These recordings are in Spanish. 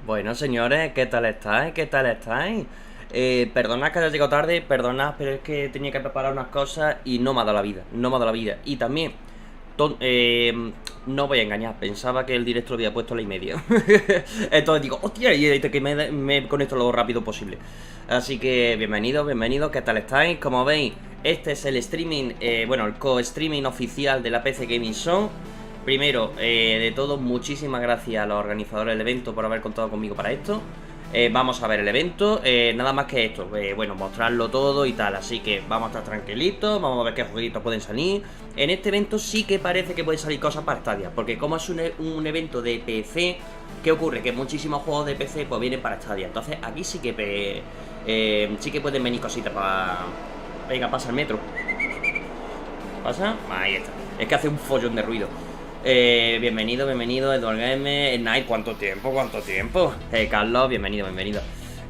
Bueno, señores, ¿qué tal estáis? ¿Qué tal estáis? Perdonad que haya llegado tarde, perdonad, pero es que tenía que preparar unas cosas y no me ha dado la vida, no me ha dado la vida. Y también, no voy a engañar, pensaba que el directo lo había puesto a la 1:30. Entonces digo, hostia, y que me conecto lo rápido posible. Así que, bienvenidos, ¿qué tal estáis? Como veis, este es el streaming, bueno, el co-streaming oficial de la PC Gaming Show. Primero, de todo, muchísimas gracias a los organizadores del evento por haber contado conmigo para esto. Vamos a ver el evento, nada más que esto, bueno, mostrarlo todo y tal. Así que vamos a estar tranquilitos, vamos a ver qué jueguitos pueden salir. En este evento sí que parece que pueden salir cosas para Stadia, porque como es un evento de PC, ¿qué ocurre? Que muchísimos juegos de PC pues vienen para Stadia. Entonces aquí sí que pueden venir cositas para... Venga, pasa el metro. ¿Pasa? Ahí está. Es que hace un follón de ruido. Bienvenido, Edward Game, Night, ¿cuánto tiempo? Carlos, bienvenido.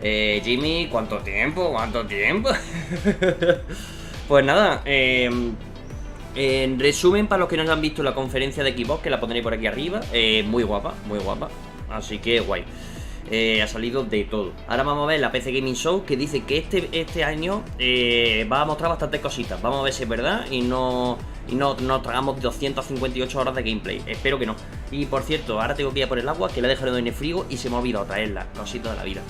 Jimmy, ¿cuánto tiempo? Pues nada, en resumen, para los que no han visto la conferencia de Xbox, que la pondré por aquí arriba, muy guapa, así que guay. Ha salido de todo. Ahora vamos a ver la PC Gaming Show, que dice que este año va a mostrar bastantes cositas. Vamos a ver si es verdad y no tragamos 258 horas de gameplay. Espero que no. Y por cierto, ahora tengo que ir a por el agua, que la he dejado en el frigo y se me ha olvidado traerla. Cosita de la vida.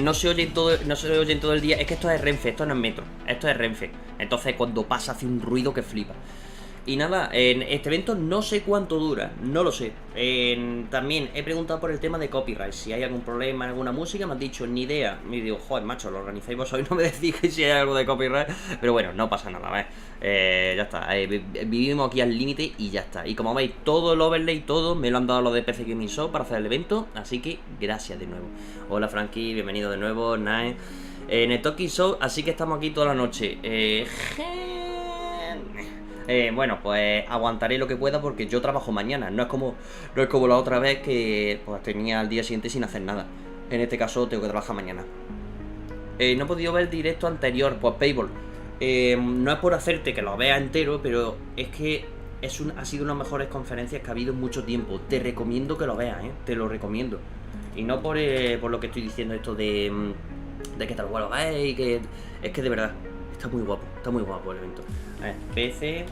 No se oye en todo el día. Es que esto es Renfe, esto no es metro. Esto es Renfe. Entonces cuando pasa hace un ruido que flipa. Y nada, en este evento no sé cuánto dura, no lo sé. También he preguntado por el tema de copyright, si hay algún problema en alguna música, me han dicho ni idea. Me digo, joder, macho, lo organizáis vos hoy, no me decís si hay algo de copyright. Pero bueno, no pasa nada, ¿ves? Ya está, vivimos aquí al límite y ya está. Y como veis, todo el overlay, todo me lo han dado los de PC Gaming Show para hacer el evento. Así que gracias de nuevo. Hola Frankie, bienvenido de nuevo, nice. En el Talking Show, así que estamos aquí toda la noche. Bueno, pues aguantaré lo que pueda porque yo trabajo mañana. No es como la otra vez que pues tenía el día siguiente sin hacer nada. En este caso tengo que trabajar mañana. No he podido ver el directo anterior, pues Payball. No es por hacerte que lo veas entero, pero es que ha sido una de las mejores conferencias que ha habido en mucho tiempo. Te recomiendo que lo veas, te lo recomiendo. Y no por lo que estoy diciendo esto de que tal cual lo veis, que es que de verdad está muy guapo el evento. A ver, PC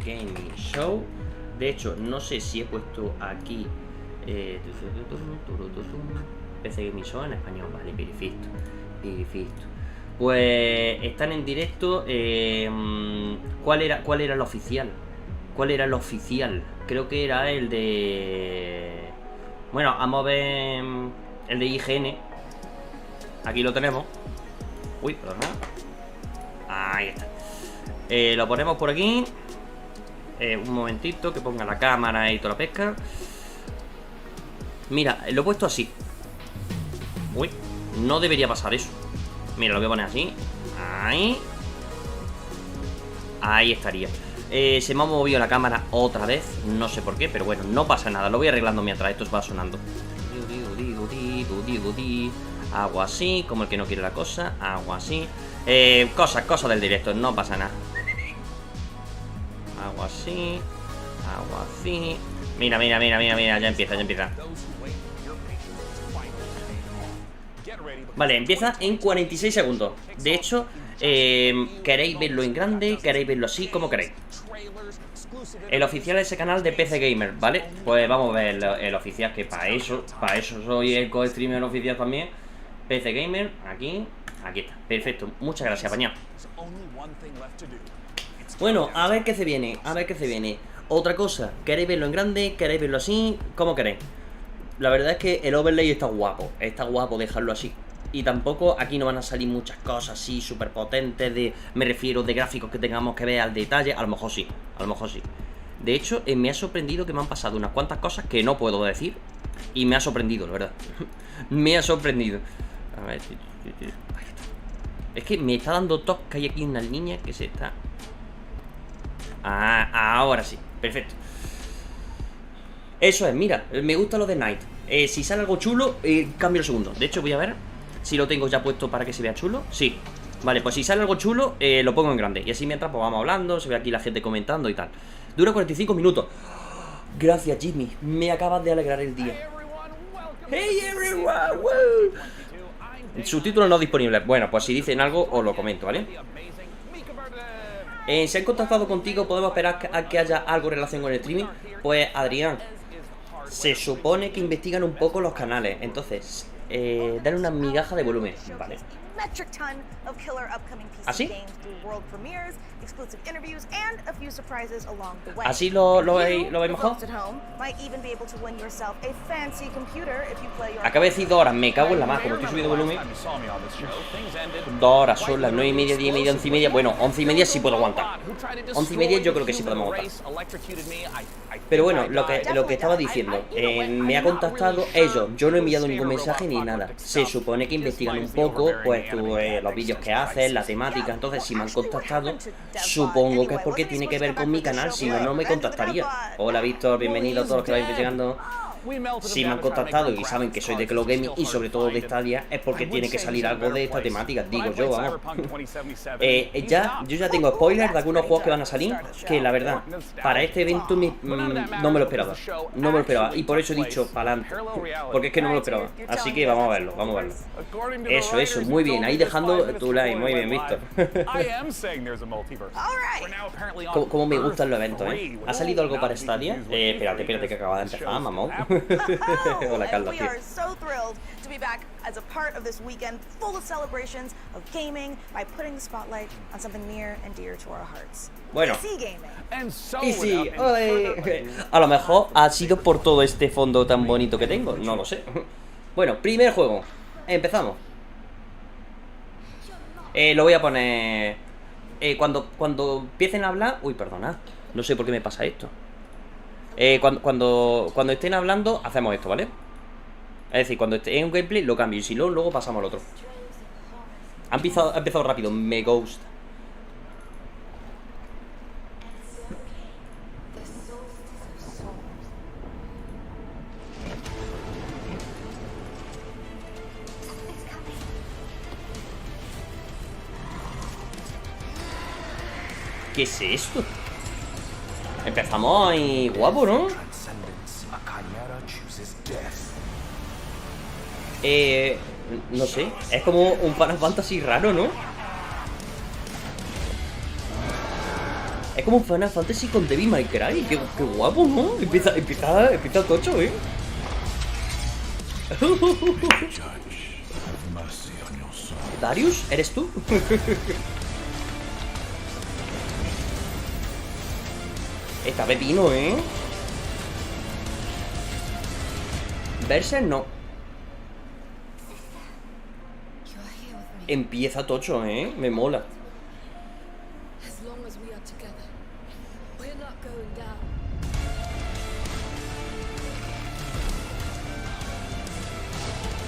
Gaming Show. De hecho, no sé si he puesto aquí PC Gaming Show en español. Vale, perfecto. Perfecto. Pues están en directo. ¿Cuál era el oficial? ¿Cuál era el oficial? Creo que era el de... Bueno, vamos a ver el de IGN. Aquí lo tenemos. Uy, perdón. Ahí está. Lo ponemos por aquí. Un momentito, que ponga la cámara y toda la pesca. Mira, lo he puesto así. Uy, no debería pasar eso. Mira, lo voy a poner así. Ahí. Ahí estaría. Se me ha movido la cámara otra vez. No sé por qué, pero bueno, no pasa nada. Lo voy arreglando mientras esto va sonando. Hago así, como el que no quiere la cosa. Hago así. Cosas del directo, no pasa nada. Hago así. Hago así. Mira, ya empieza. Vale, empieza en 46 segundos. De hecho, ¿queréis verlo en grande? ¿Queréis verlo así? ¿Cómo queréis? El oficial de ese canal de PC Gamer, ¿vale? Pues vamos a ver el oficial, que para eso soy el co-streamer oficial también. PC Gamer, aquí está, perfecto. Muchas gracias, apañado. Bueno, a ver qué se viene, Otra cosa, ¿queréis verlo en grande? ¿Queréis verlo así? ¿Cómo queréis? La verdad es que el overlay está guapo dejarlo así. Y tampoco aquí no van a salir muchas cosas así súper potentes me refiero de gráficos que tengamos que ver al detalle. A lo mejor sí. De hecho, me ha sorprendido que me han pasado unas cuantas cosas que no puedo decir. Y me ha sorprendido, la verdad. Me ha sorprendido. A ver, es que me está dando tos que hay aquí una niña que se está... ahora sí, perfecto. Eso es, mira, me gusta lo de Night. Si sale algo chulo, cambio el segundo. De hecho, voy a ver si lo tengo ya puesto para que se vea chulo. Sí, vale, pues si sale algo chulo, lo pongo en grande. Y así mientras pues vamos hablando, se ve aquí la gente comentando y tal. Dura 45 minutos. Gracias, Jimmy, me acabas de alegrar el día. Hey everyone, woo. Subtítulos no disponibles. Bueno, pues si dicen algo os lo comento, ¿vale? ¿Se han contactado contigo? ¿Podemos esperar a que haya algo en relación con el streaming? Pues Adrián, se supone que investigan un poco los canales. Entonces, dale una migaja de volumen. Vale. ¿Así? ¿Así lo veis mejor? Acabo de decir 2 horas, me cago en la más, como estoy subiendo volumen. 2 horas son las 9:30, 10:30, 11:30. Bueno, 11:30 sí puedo aguantar. 11:30 yo creo que sí podemos aguantar. Pero bueno, lo que estaba diciendo, me ha contactado ellos. Yo no he enviado ningún mensaje ni nada. Se supone que investigan un poco, pues los vídeos que haces, la temática. Entonces, si me han contactado, supongo que es porque tiene que ver con mi canal. Si no, no me contactaría. Hola, Víctor, bienvenido a todos los que vais llegando. Si me han contactado y saben que soy de Cloud Gaming y sobre todo de Stadia, es porque tiene que salir algo de esta temática, digo yo, vamos. Yo ya tengo spoilers de algunos juegos que van a salir, que la verdad, para este evento no me lo esperaba. No me lo esperaba, y por eso he dicho para adelante, porque es que no me lo esperaba. Así que vamos a verlo, Eso, muy bien, ahí dejando tu like, muy bien, Víctor. Como me gustan los eventos, ¿Ha salido algo para Stadia? Espérate que acaba de empezar, mamón. Hola, Carlos, tío. Bueno, y sí, a lo mejor ha sido por todo este fondo tan bonito que tengo, no lo sé. Bueno, primer juego, empezamos. Lo voy a poner cuando empiecen a hablar. Uy, perdona, no sé por qué me pasa esto. Cuando estén hablando, hacemos esto, ¿vale? Es decir, cuando esté en un gameplay lo cambio. Y si no, luego pasamos al otro. Ha empezado rápido, me gusta. ¿Qué es esto? Empezamos ahí guapo, ¿no? No sé, es como un Final Fantasy raro, ¿no? Es como Final Fantasy con Devil May Cry. Qué guapo, ¿no? Empieza tocho, ¿eh? ¿Darius? ¿Eres tú? Está pepino, ¿eh? Berser no. Empieza tocho, ¿eh? Me mola.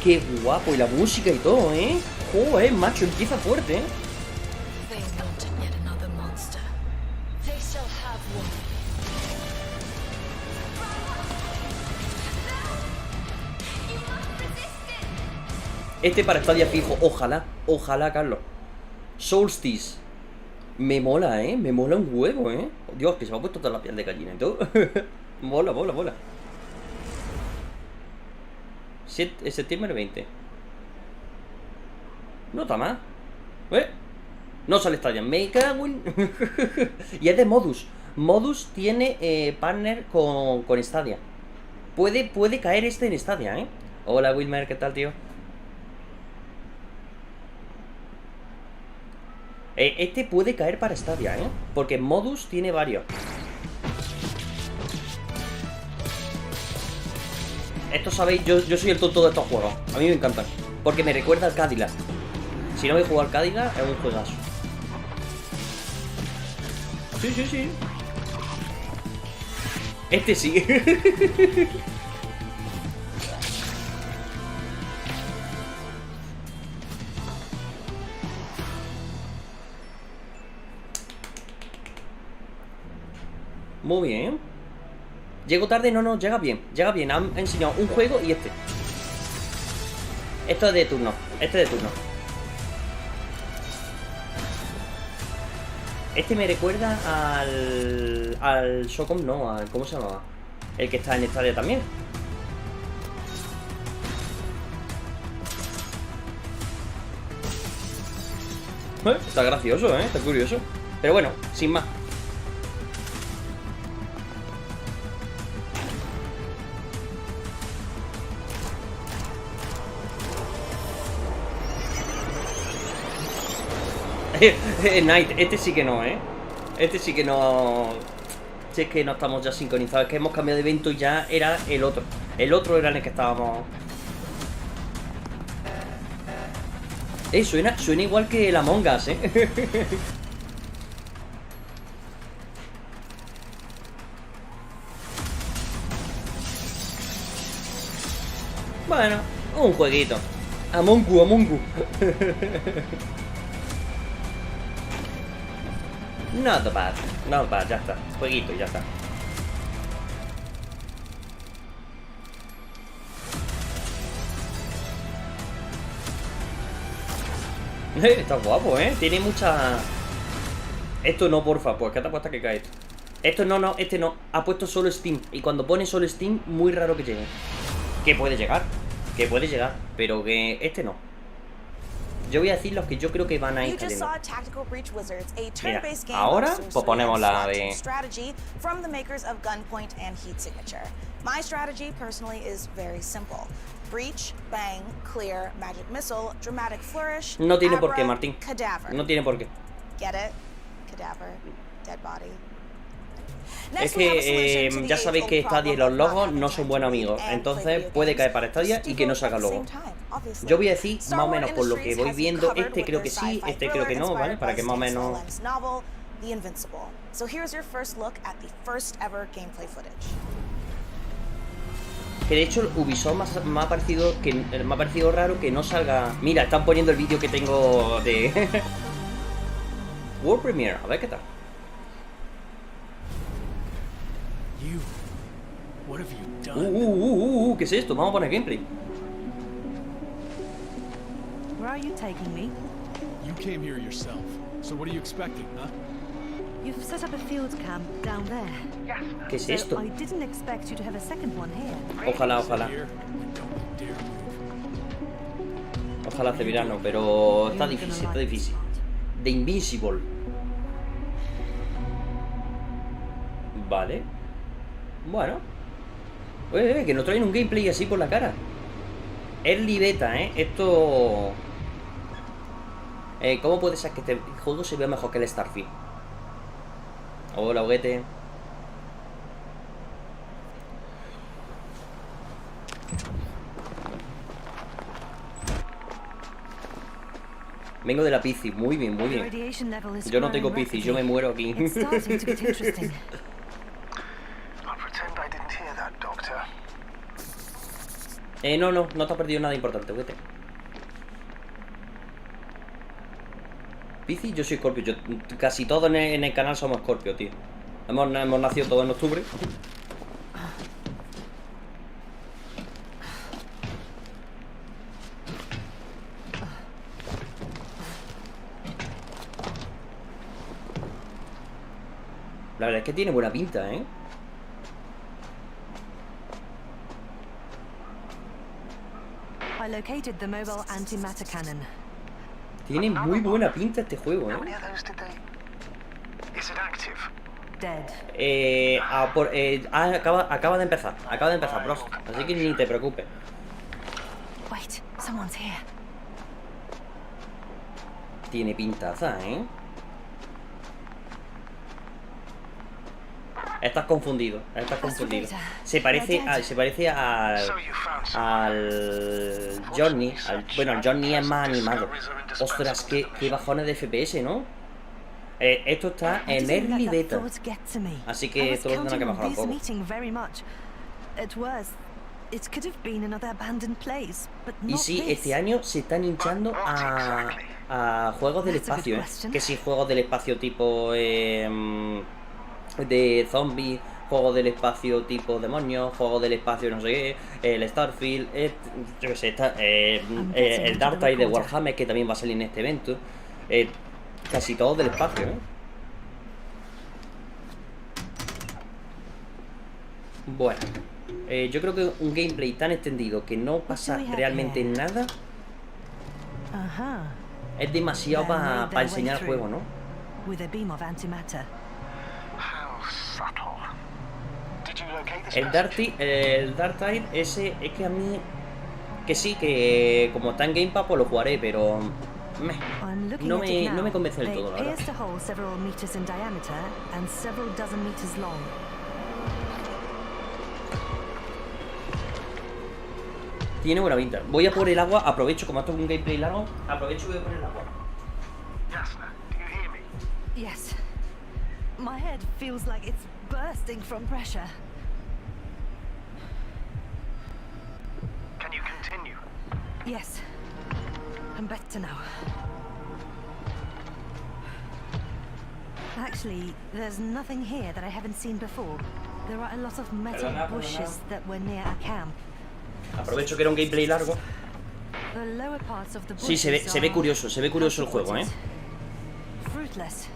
Qué guapo, y la música y todo, ¿eh? Joder, macho, empieza fuerte, ¿eh? Este para Stadia fijo, ojalá, Carlos. Solstice. Me mola, ¿eh? Me mola un huevo, ¿eh? Dios, que se me ha puesto toda la piel de gallina y todo. Mola. Septiembre 20. No está más. No sale Stadia. Me cago en... Y es de Modus. Modus tiene partner con Stadia. Puede caer este en Stadia, ¿eh? Hola, Wilmer, ¿qué tal, tío? Este puede caer para Stadia, ¿eh? Porque Modus tiene varios. Esto sabéis, yo soy el tonto de estos juegos. A mí me encantan. Porque me recuerda al Cadillac. Si no he jugado al Cadillac, es un juegazo. Sí. Este sí. Muy bien. ¿Llego tarde? No, llega bien. Han enseñado un juego y este. Esto es de turno. Este me recuerda al Socom, no, ¿cómo se llamaba? El que está en Stadia también. Está gracioso, está curioso. Pero bueno, sin más. Night, este sí que no, Este sí que no. Si es que no estamos ya sincronizados. Es que hemos cambiado de evento y ya era el otro. El otro era en el que estábamos. Suena igual que el Among Us, Bueno, un jueguito. Among Us. Not bad, ya está. Jueguito y ya está. Está guapo, Tiene mucha... Esto no, porfa, pues ¿qué te apuesta que cae esto? Esto no, este no. Ha puesto solo Steam. Y cuando pone solo Steam, muy raro que llegue. Que puede llegar, pero que este no. Yo voy a decir los que yo creo que van a ir cayendo. Mira, ahora pues ponemos la de... My strategy personally is very simple. Breach, bang, clear, magic missile, dramatic flourish. No tiene por qué, Martín. Cadaver. No tiene por qué. Get it? Cadaver, dead body. Es que ya sabéis que Stadia y los logos no son buenos amigos. Entonces puede caer para Stadia y que no salga logo. Yo voy a decir más o menos por lo que voy viendo. Este creo que sí, este creo que no, ¿vale? Para que más o menos... Que de hecho Ubisoft me ha parecido raro que no salga... Mira, están poniendo el vídeo que tengo de... World Premiere, a ver qué tal. ¿Qué es esto? Vamos a poner gameplay. Where are you taking me? You came here yourself. So what are you expecting, huh? You've set up a field camp down there. ¿Qué es esto? So I didn't expect you to have a second one here. Ojalá. Ojalá hace verano, pero está difícil. The Invincible. Vale. Bueno. Que nos traen un gameplay así por la cara. Early beta, Esto... ¿cómo puede ser que este juego se vea mejor que el Starfield? Hola, juguete. Vengo de la PC, muy bien, muy bien. Yo no tengo PC, yo me muero aquí. No te has perdido nada importante, juguete. PC, yo soy Scorpio. Casi todos en el canal somos Scorpio, tío. Hemos nacido todos en octubre. La verdad es que tiene buena pinta, I located the mobile antimatter cannon. Tiene muy buena pinta este juego, Dead. Acaba de empezar, bro. Así que ni te preocupes. Wait, someone's here. Tiene pintaza, Estás confundido, Se parece al Johnny. Bueno, el Johnny es más animado. Ostras, qué bajones de FPS, ¿no? Esto está en early beta, así que esto lo tendrá que mejorar un poco. Y sí, este año se están hinchando a juegos del espacio, Que sí, juegos del espacio tipo de zombies, juegos del espacio tipo demonios, juegos del espacio no sé qué, el Starfield, yo qué sé, el Dark Tide de Warhammer, que también va a salir en este evento. Casi todos del espacio, Bueno, yo creo que un gameplay tan extendido que no pasa realmente nada es demasiado para enseñar el juego, ¿no? El Dark Tide, ese es que a mí... Que sí, que como está en Game Pass, pues lo jugaré, pero... No me convence del todo, la verdad. Tiene buena pinta. Voy a por el agua, aprovecho, como esto es un gameplay largo, aprovecho y voy a poner el agua. Yes. My head feels like it's bursting from pressure. Can you continue? Yes. I'm better now. Actually, there's nothing here that I haven't seen before. There are a lot of metal bushes that were near a camp. Aprovecho que era un gameplay largo. The lower parts of the Sí, se ve curioso el juego, Fruitless.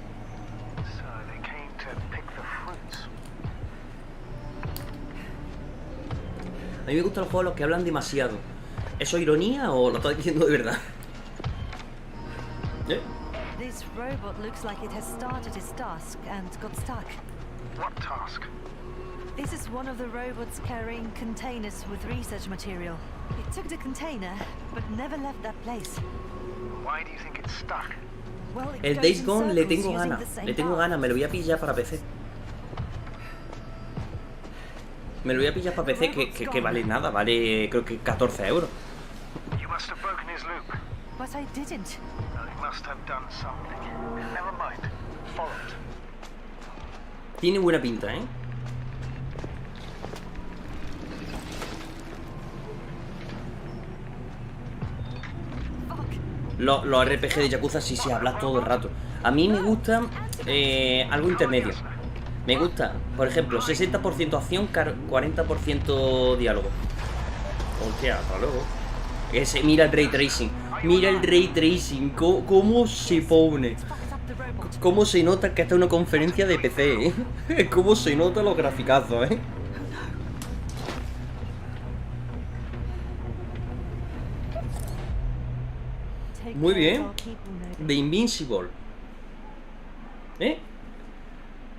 So they came to pick the fruits. A mí me gustan los juegos los que hablan demasiado. ¿Eso es ironía o lo estás diciendo de verdad? This robot looks like it has started its task and got stuck. What task? This is one of the robots carrying containers with research material. It took the container, but never left that place. Why do you think it's stuck? Well, it El goes Days in Gone le circles tengo using ganas, the same path. me lo voy a pillar para PC. Me lo voy a pillar para PC que vale nada, vale creo que 14 euros. You must have broken his loop. But I didn't. No, he must have done something. Never mind. Follow it. Tiene buena pinta, Los RPG de Yakuza sí se habla todo el rato. A mí me gusta algo intermedio. Me gusta, por ejemplo, 60% acción, 40% diálogo. Hostia, hasta luego. Mira el ray tracing. Mira el ray tracing. ¿Cómo se pone? ¿Cómo se nota que esta es una conferencia de PC, ¿Cómo se notan los graficazos, Muy bien. The Invincible.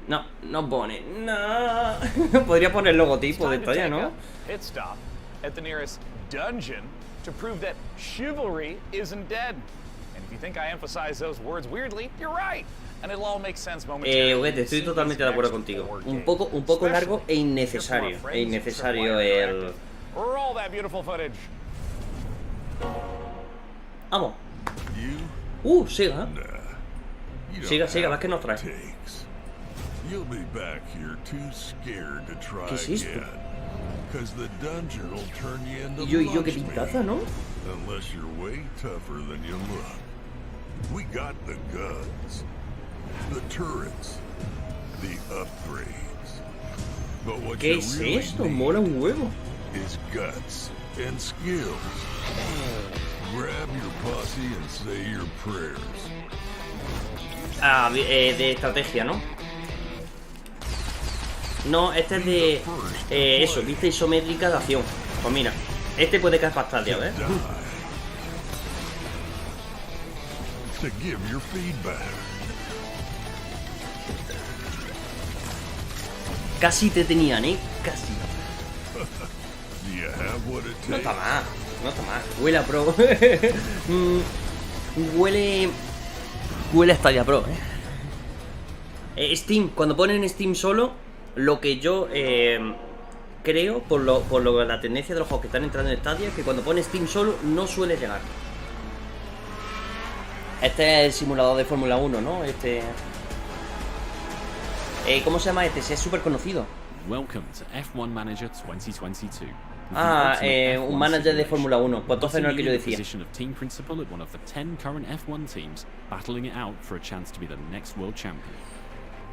No, no pone. No. Podría poner el logotipo de esta ya, ¿no? Pit stop at the nearest dungeon to prove that chivalry isn't dead. And if you think I emphasize those words weirdly, you're right. And it'll all make sense momentarily. Juguete, estoy totalmente de acuerdo contigo. Un poco largo e innecesario. El... Roll that beautiful footage. Vamos. Siga. Siga, vas que nos trae. ¿Qué es esto? Y yo qué pintaza, ¿no? ¿Qué es esto? Mola un huevo. De estrategia, ¿no? No, este es de... eso, vista isométrica de acción. Pues mira, este puede caer bastante, a ver. Casi te tenían, casi. No está mal, no está mal. Huele a pro. Huele a Stadia Pro, Steam, cuando ponen Steam solo, lo que yo creo, por la tendencia de los juegos que están entrando en Stadia, es que cuando pone Steam solo no suele llegar. Este es el simulador de Fórmula 1, ¿no? ¿Cómo se llama este? Es súper conocido. Welcome to F1 Manager 2022. Un manager de Fórmula 1. Pues entonces no es el que yo decía. Team principal at one of the 10 current F1 teams, battling it out for a chance to be the next world champion.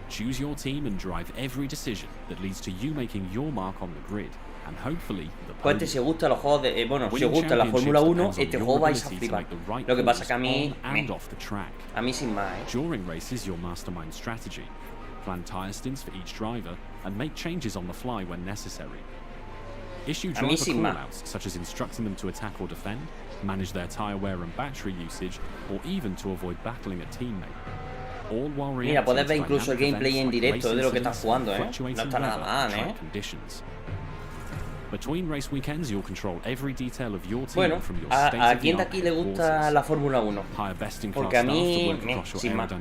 Choose your team and drive every decision that leads to you making your mark on the grid, and hopefully the pues si os gustan los juegos de... bueno, si os gusta la Fórmula 1, este juego vais a flipar. Lo que pasa que a mí sin más, During races, you'll mastermind strategy, plan tire stints for each driver, and make changes on the fly when necessary. Issue driver callouts, such as instructing them to attack or defend, manage their tire wear and battery usage, or even to avoid battling a teammate. Mira, puedes ver incluso el gameplay en directo de lo que estás jugando, No está nada mal, Bueno, a quien de aquí le gusta la Fórmula 1, porque a mí, sin más.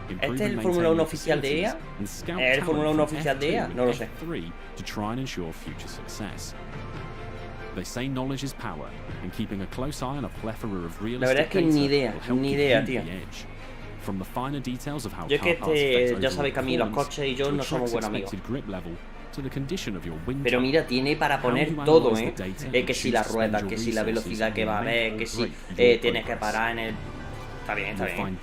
¿Este es el Fórmula 1 oficial de EA? ¿Es el Fórmula 1 oficial de EA? No lo sé. La verdad es que ni idea, tío. Yo es que ya sabéis que a mí los coches y yo no somos buenos amigos. Pero mira, tiene para poner todo, que si la rueda, que si la velocidad que va a haber, que si tienes que parar en el... Está bien, está bien.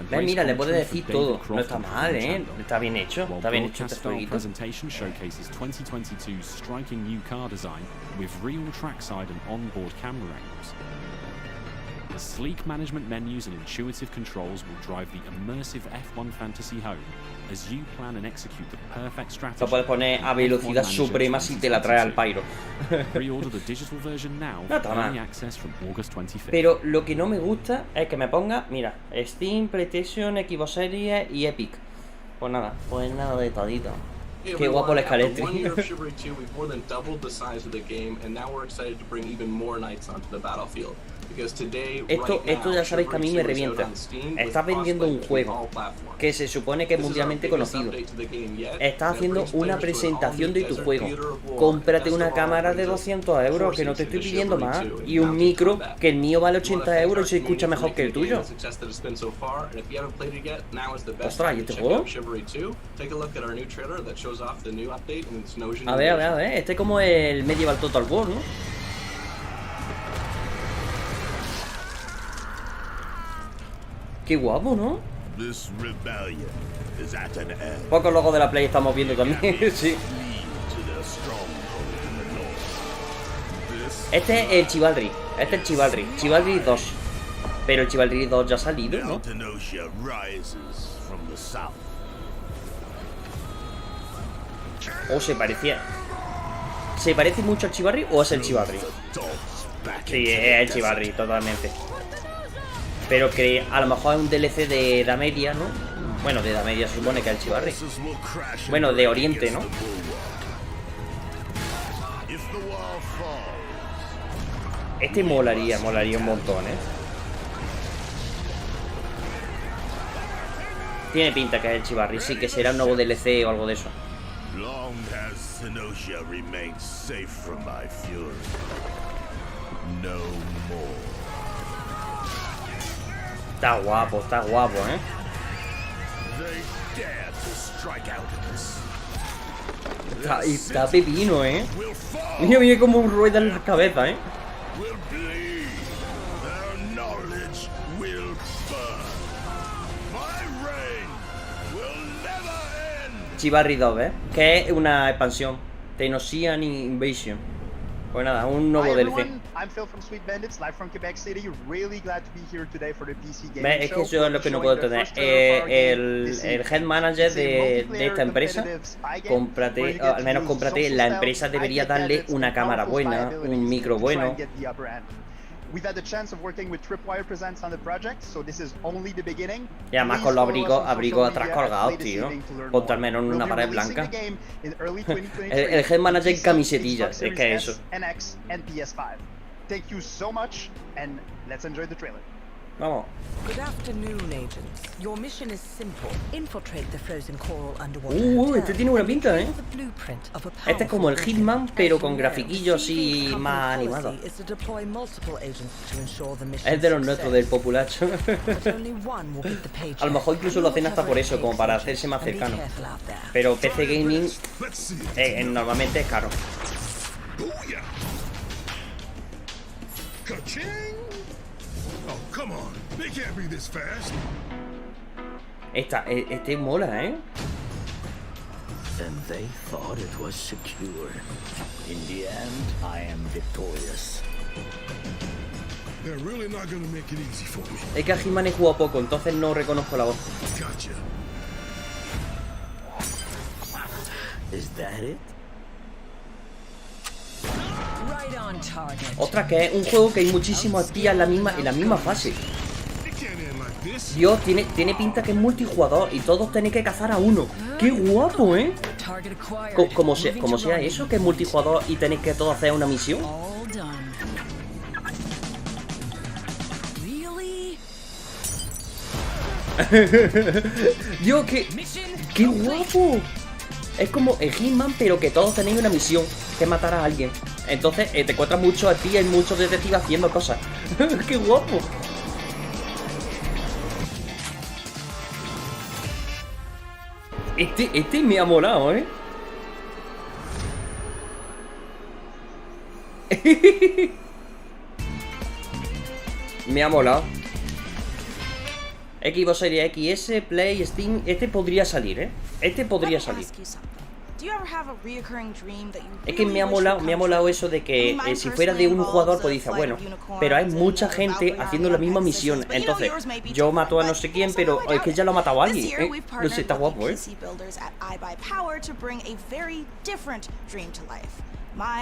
¿Ves? Mira, le puedes decir todo. No está mal, Está bien hecho. Está bien hecho este jueguito. Presentation showcases 2022's striking new car design with real trackside and onboard camera angles. The sleek management menus and intuitive controls will drive the immersive F1 fantasy home as you plan and execute the perfect strategy. Lo puedes poner a velocidad suprema si te la trae al pairo. Pre-order the digital version now. No está mal. Access from August 25th. Pero lo que no me gusta es que me ponga, mira, Steam, PlayStation, Xbox Series y Epic. Pues nada de todito. Qué guapo el escalete. Esto ya sabéis que a mí me revienta. Estás vendiendo un juego que se supone que es mundialmente conocido. Estás haciendo una presentación de tu juego. Cómprate una cámara de 200 euros, que no te estoy pidiendo más. Y un micro, que el mío vale 80 euros y se escucha mejor que el tuyo. Ostras, ¿y este juego? A ver, este es como el Medieval Total War, ¿no? Qué guapo, ¿no? Pocos logos de la Play estamos viendo también, sí. Este es el Chivalry. Chivalry 2. Pero el Chivalry 2 ya ha salido, ¿no? O se parecía... ¿Se parece mucho al Chivarri o es el Chivarri? Sí, es el Chivarri, totalmente. Pero que a lo mejor es un DLC de Edad Media, ¿no? Bueno, de Edad Media se supone que es el Chivarri. Bueno, de Oriente, ¿no? Este molaría un montón, ¿eh? Tiene pinta que es el Chivarri, sí, que será un nuevo DLC o algo de eso. Está guapo, ¿eh? Está pepino, ¿eh? Mira, mira cómo rueda en la cabeza, ¿eh? Chivarri 2, ¿eh? Que es una expansión. Tenosian Invasion. Pues nada, un nuevo DLC. ¿Ves? Es que eso es lo que no puedo tener. El head manager de esta empresa, cómprate, al menos cómprate. La empresa debería darle una cámara buena, un micro bueno. Y además con los abrigos atrás colgados, tío. Ponte al menos en una pared blanca. El head manager en camisetillas, es que es eso. Vamos. Good afternoon, agents. Your mission is simple. Infiltrate the frozen coral underwater. Este tiene buena pinta, ¿eh? Este es como el Hitman, pero con grafiquillos así más animados. Es de los nuestros, del populacho. A lo mejor incluso lo hacen hasta por eso, como para hacerse más cercano. Pero PC Gaming normalmente es caro. Este mola, ¿eh? And they thought it was secure. In the end, I am victorious. They're really not gonna make it easy for me. Es que a Hitman he jugado poco, entonces no reconozco la voz. Gotcha. Is that it? Right on target. Otra que es un juego que hay muchísimos espías en la misma fase. Dios, tiene pinta que es multijugador y todos tenéis que cazar a uno. ¡Qué guapo, eh! Como sea eso, que es multijugador y tenéis que todos hacer una misión. Dios, qué guapo. Es como el Hitman, pero que todos tenéis una misión, que es matar a alguien. Entonces te encuentras muchos espías y muchos detectives haciendo cosas. ¡Qué guapo! Este me ha molado, ¿eh? Me ha molado. Xbox Series XS, Play, Steam. Este podría salir, ¿eh? Este podría salir. Es que me ha molado eso de que si fuera de un jugador pues dice, bueno, pero hay mucha gente haciendo la misma misión. Entonces, yo mato a no sé quién, pero es que ya lo ha matado a alguien, ¿eh? No sé, está guapo, ¿eh?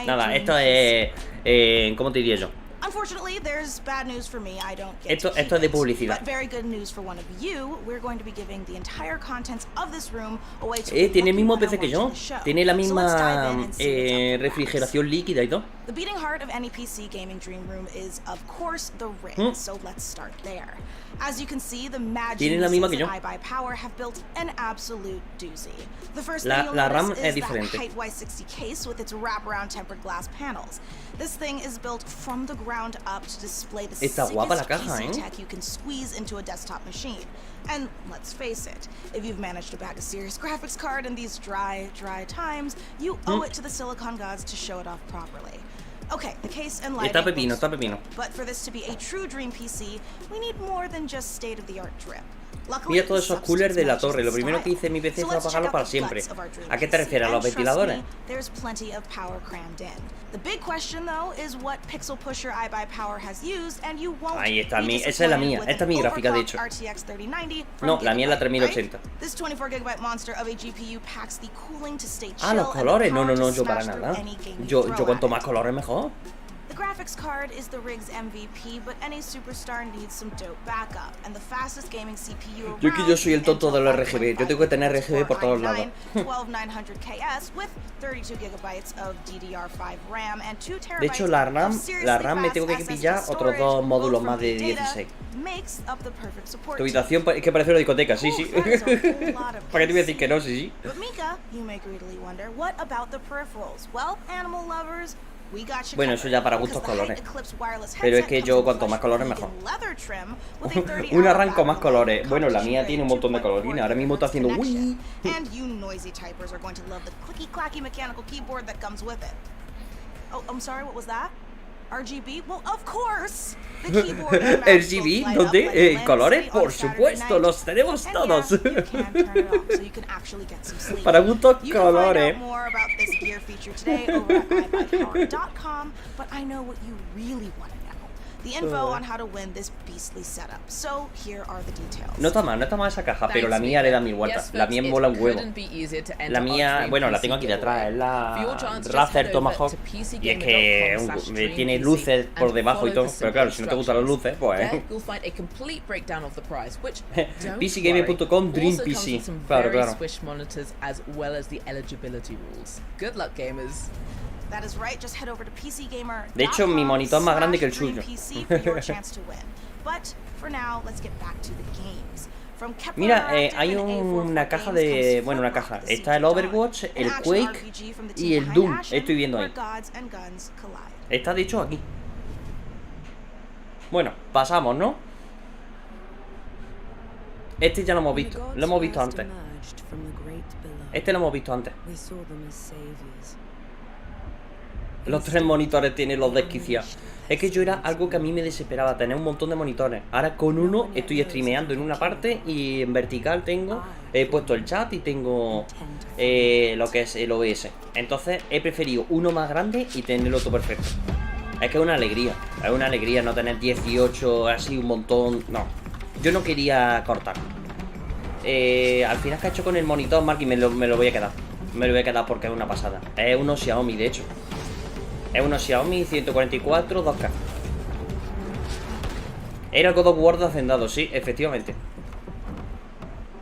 Nada, esto es... ¿cómo te diría yo? Unfortunately, there's bad news for me. I don't get esto es de publicidad. But very good news for one of you. We're going to be giving the entire contents of this room away to tiene el mismo PC que yo. Tiene la misma refrigeración líquida y todo. The beating heart of any PC gaming dream room is, of course, the ring. So let's start there. As you can see, the magic and iBuyPower have built an absolute doozy. The first thing you'll notice is that height Y60 case with its wraparound tempered glass panels. This thing is built from the ground up to display the sickest PC tech you can squeeze into a desktop machine. And let's face it, if you've managed to bag a serious graphics card in these dry times, you owe it to the silicon gods to show it off properly. Okay, the case and lighting está pepino. But for this to be a true dream PC, we need more than just state-of-the-art drip. Mira todos esos coolers de la torre. Lo primero que hice en mi PC fue apagarlo para siempre. ¿A qué te refieres? ¿A los ventiladores? Ahí está, esa es la mía. Esta es mi gráfica, de hecho. No, la mía es la 3080. Ah, los colores. No, yo para nada. Yo cuanto más colores mejor. The graphics card is the rig's MVP, but any superstar needs some dope backup, and the fastest gaming CPU around. Yo que yo soy el tonto de los RGB, yo tengo que tener RGB por todos lados. 12900 KS with 32 GB of DDR5 RAM and 2 TB. De hecho, la RAM me tengo que pillar otros dos módulos más de 16. Tu habitación es que parece una discoteca, sí. ¿Para qué te voy a decir que no? Sí. But Mika, you may greedily wonder, what about the peripherals? Well, animal lovers. Bueno, eso ya para gustos colores. Pero es que yo cuanto más colores mejor. Un arranco más colores. Bueno, la mía tiene un montón de colorines. Ahora mismo está haciendo uy. RGB? Well, of course. The keyboard and mouse RGB, both light ¿dónde? up like Wednesday Colores, por on Saturday supuesto, night. los tenemos And todos. yeah, you can turn it off so you can actually get some sleep. Para gustos You can find colores. out more about this gear feature today over at iBuyPower.com, but I know what you really want to know. The info on how to win this beastly setup. So here are the details. No está mal esa caja, pero la mía le da mil vueltas. La mía mola un huevo. La mía, bueno, la tengo aquí detrás, es la Razer Tomahawk. Y es que tiene luces por debajo y todo. Pero claro, si no te gustan las luces, pues PCGaming.com Dream PC. Claro. De hecho, mi monitor es más grande que el suyo. Mira, hay una caja de... Bueno, una caja. Está el Overwatch, el Quake y el Doom. Estoy viendo ahí. Está de hecho aquí. Bueno, pasamos, ¿no? Este ya lo hemos visto. Lo hemos visto antes. Este lo hemos visto antes. Los 3 monitores tienen los desquiciados. Es que yo era algo que a mí me desesperaba, tener un montón de monitores. Ahora con uno estoy streameando en una parte y en vertical tengo puesto el chat y tengo lo que es el OBS. Entonces he preferido uno más grande y tenerlo todo perfecto. Es que es una alegría no tener 18, así un montón. No, yo no quería cortar. Al final, ¿qué ha hecho con el monitor, Markys? Me lo voy a quedar. Me lo voy a quedar porque es una pasada. Es uno Xiaomi, de hecho. Es uno Xiaomi 144 2K. Era el God of War de Hacendado, sí, efectivamente.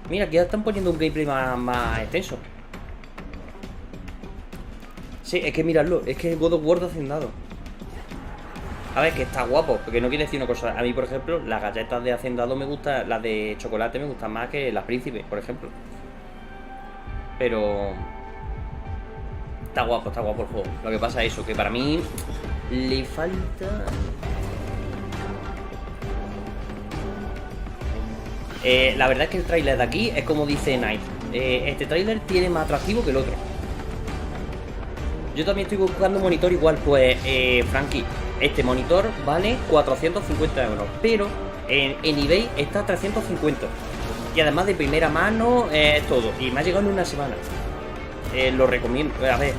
Mira, aquí ya están poniendo un gameplay más extenso. Sí, es que miradlo, es que el God of War de Hacendado. A ver, que está guapo, porque no quiere decir una cosa. A mí, por ejemplo, las galletas de Hacendado me gustan, las de chocolate me gustan más que las Príncipes, por ejemplo. Pero... Está guapo el juego. Lo que pasa es eso, que para mí le falta... la verdad es que el tráiler de aquí es como dice Night. Este tráiler tiene más atractivo que el otro. Yo también estoy buscando un monitor igual, pues, Frankie. Este monitor vale 450 euros, pero en eBay está a 350. Y además de primera mano, todo. Y me ha llegado en una semana. Lo recomiendo. A ver,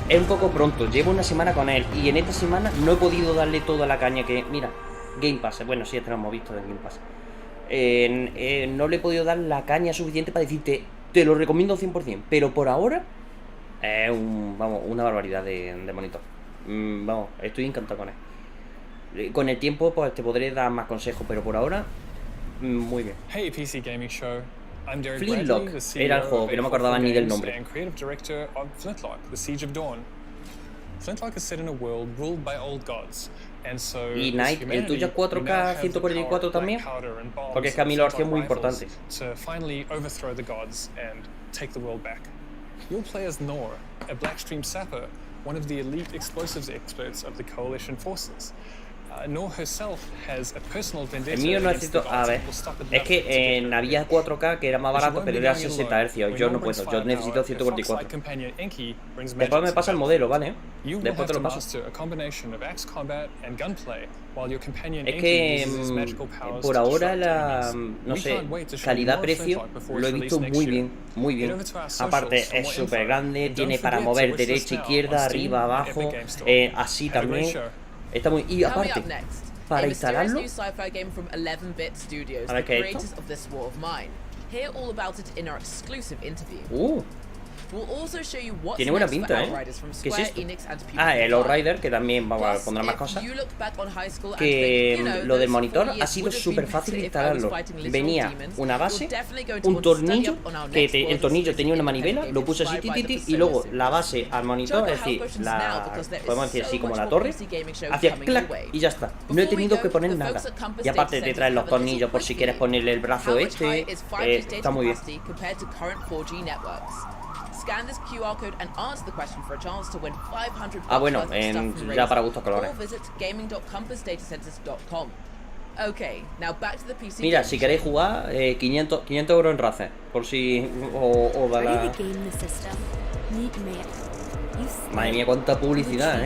es un poco pronto, llevo una semana con él y en esta semana no he podido darle toda la caña que... Mira, Game Pass, bueno, sí, este lo hemos visto de Game Pass. No le he podido dar la caña suficiente para decirte, te lo recomiendo 100%, pero por ahora es una barbaridad de monitor. Vamos, estoy encantado con él. Con el tiempo pues te podré dar más consejos, pero por ahora, muy bien. Hey, PC Gaming Show. Flintlock era el juego, que no me acordaba ni del nombre. Y Night, ¿el tuyo es 4K 144 también? Porque es que a mí lo hacía muy importante. You'll play as Nor, a Blackstream sapper, one of the elite explosives experts of the Coalition forces. El mío no necesito... A ver, es que había 4K que era más barato, pero era 60 Hz. Yo no puedo, yo necesito 144. Después me pasa el modelo, ¿vale? Después te lo paso. Es que por ahora la... no sé, calidad-precio lo he visto muy bien, muy bien. Aparte es súper grande, tiene para mover derecha, izquierda, arriba, abajo, así también. Está muy... Y aparte, para instalarlo... A ver, ¿qué es esto? Tiene buena pinta, ¿eh? ¿Qué es esto? Ah, el Outrider, que también pondrá más cosas. Que lo del monitor ha sido súper fácil instalarlo. Venía una base, un tornillo, que el tornillo tenía una manivela, lo puse así, y luego la base al monitor, es decir, podemos decir así como la torre, hacía clac y ya está. No he tenido que poner nada. Y aparte te traen los tornillos por si quieres ponerle el brazo está muy bien. Ah, bueno, ya para gustos colores. Mira, si queréis jugar, 500 euros en raza, por si os da la... Madre mía, cuánta publicidad,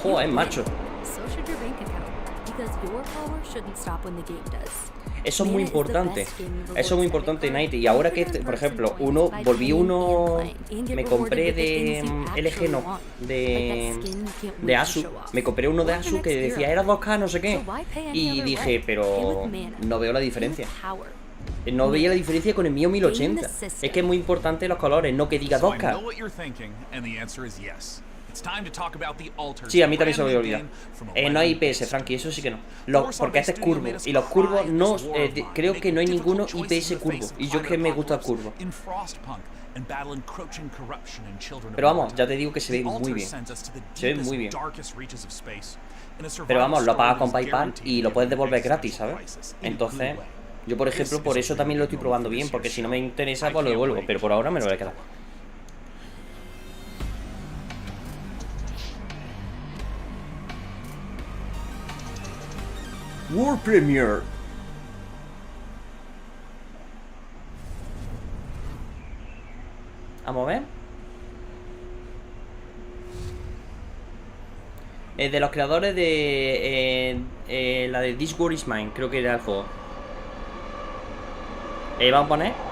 Joder, macho. Eso es muy importante. Eso es muy importante, Night. Y ahora que, por ejemplo, me compré de LG, no, de Asus. Me compré uno de Asus que decía era 2K, no sé qué. Y dije, pero no veo la diferencia. No veía la diferencia con el mío 1080. Es que es muy importante los colores, no que diga 2K. Sí, a mí también se me había olvidado. No hay IPS, Frankie, eso sí que no. Porque este es curvo. Y los curvos no... creo que no hay ninguno IPS curvo. Y yo que me gusta el curvo. Pero vamos, ya te digo que se ve muy bien. Se ve muy bien. Pero vamos, lo pagas con PayPal y lo puedes devolver gratis, ¿sabes? Entonces, yo por ejemplo, por eso también lo estoy probando bien. Porque si no me interesa, pues lo devuelvo. Pero por ahora me lo voy a quedar. World Premiere. Vamos a ver. De los creadores de la de This War Is Mine, creo que era el juego. Vamos a poner.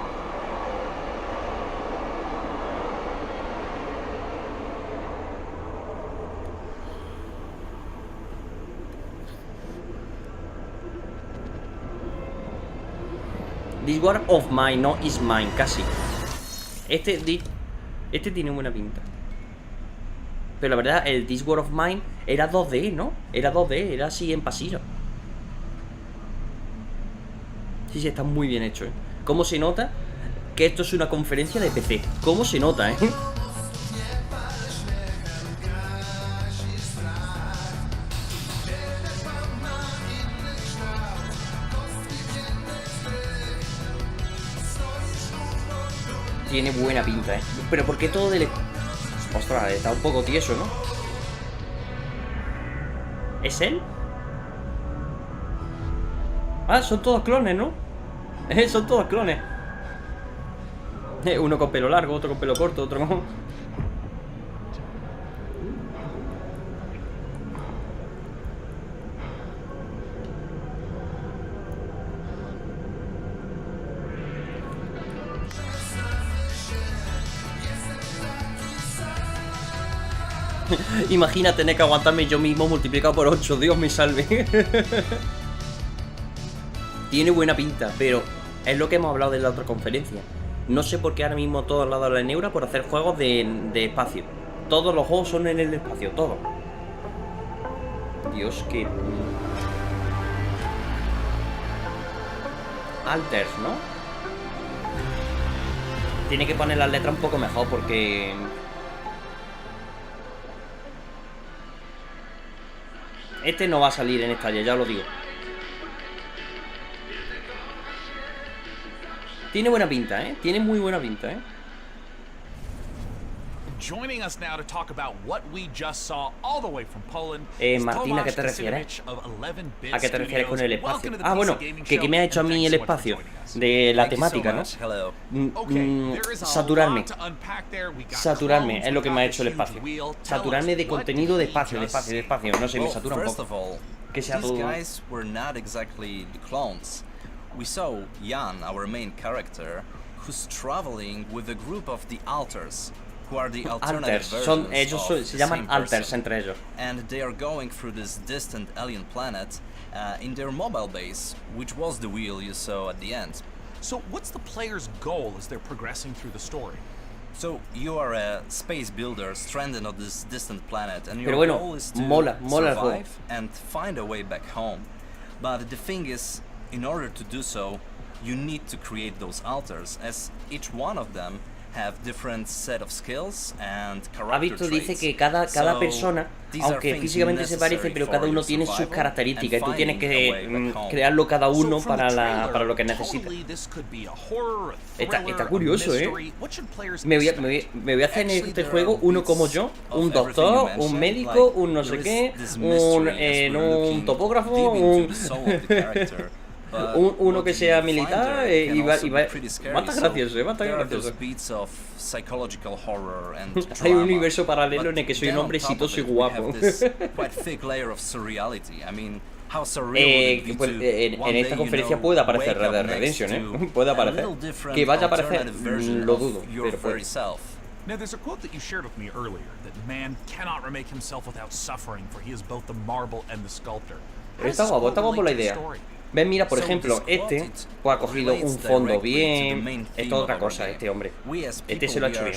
This War of Mine, no is mine, casi. Este tiene buena pinta. Pero la verdad, el This War of Mine era 2D, ¿no? Era 2D, era así en pasillo. Sí, está muy bien hecho, ¿Cómo se nota que esto es una conferencia de PC? ¿Cómo se nota, Tiene buena pinta, Pero ¿por qué todo del... Ostras, está un poco tieso, ¿no? ¿Es él? Ah, son todos clones, ¿no? Son todos clones. Uno con pelo largo, otro con pelo corto, otro con... Imagina tener que aguantarme yo mismo multiplicado por 8, Dios me salve. Tiene buena pinta, pero es lo que hemos hablado de la otra conferencia. No sé por qué ahora mismo todos han dado la neura por hacer juegos de espacio. Todos los juegos son en el espacio, todos. Dios, que... Alters, ¿no? Tiene que poner las letras un poco mejor porque... Este no va a salir en esta, ya lo digo. Tiene buena pinta, Tiene muy buena pinta, Joining us now to talk about what we just saw all the way from Poland. Martín, ¿a qué te refieres? ¿A qué te refieres con el espacio? Ah, bueno, que me ha hecho a mí el espacio de la temática, ¿no? Saturarme. Saturarme es lo que me ha hecho el espacio. Saturarme de contenido de espacio, No sé, me satura un poco. Que sea todo. We saw Jan, our main character, who's traveling with a group of the alters, who are the alternative versions ellos se llaman alters entre ellos. And they are going through this distant alien planet in their mobile base, which was the wheel you saw at the end. So what's the player's goal as they're progressing through the story? So you are a space builder stranded on this distant planet, and your goal is to survive and find a way back home. But the thing is, in order to do so, you need to create those alters, as each one of them have different set of skills and character traits. Dice que cada persona, aunque físicamente se parece, pero cada uno tiene sus características y tú tienes que crearlo cada uno para lo que necesita. Está curioso, Me voy a hacer en este juego uno como yo, un doctor, un médico, un no sé qué, un topógrafo, uno que sea militar y va gracioso, Hay un universo paralelo en el que soy un hombre exitoso y guapo. En esta conferencia puede aparecer Red Dead Redemption, puede aparecer. Que vaya a aparecer, lo dudo, pero puede. Now, there's a quote that you shared with me earlier, that man cannot remake himself without suffering, for he is both the marble and the sculptor. Está guapo la idea. Ven, mira, por ejemplo, pues ha cogido un fondo bien. Esto es otra cosa, este hombre. Este se lo ha hecho bien.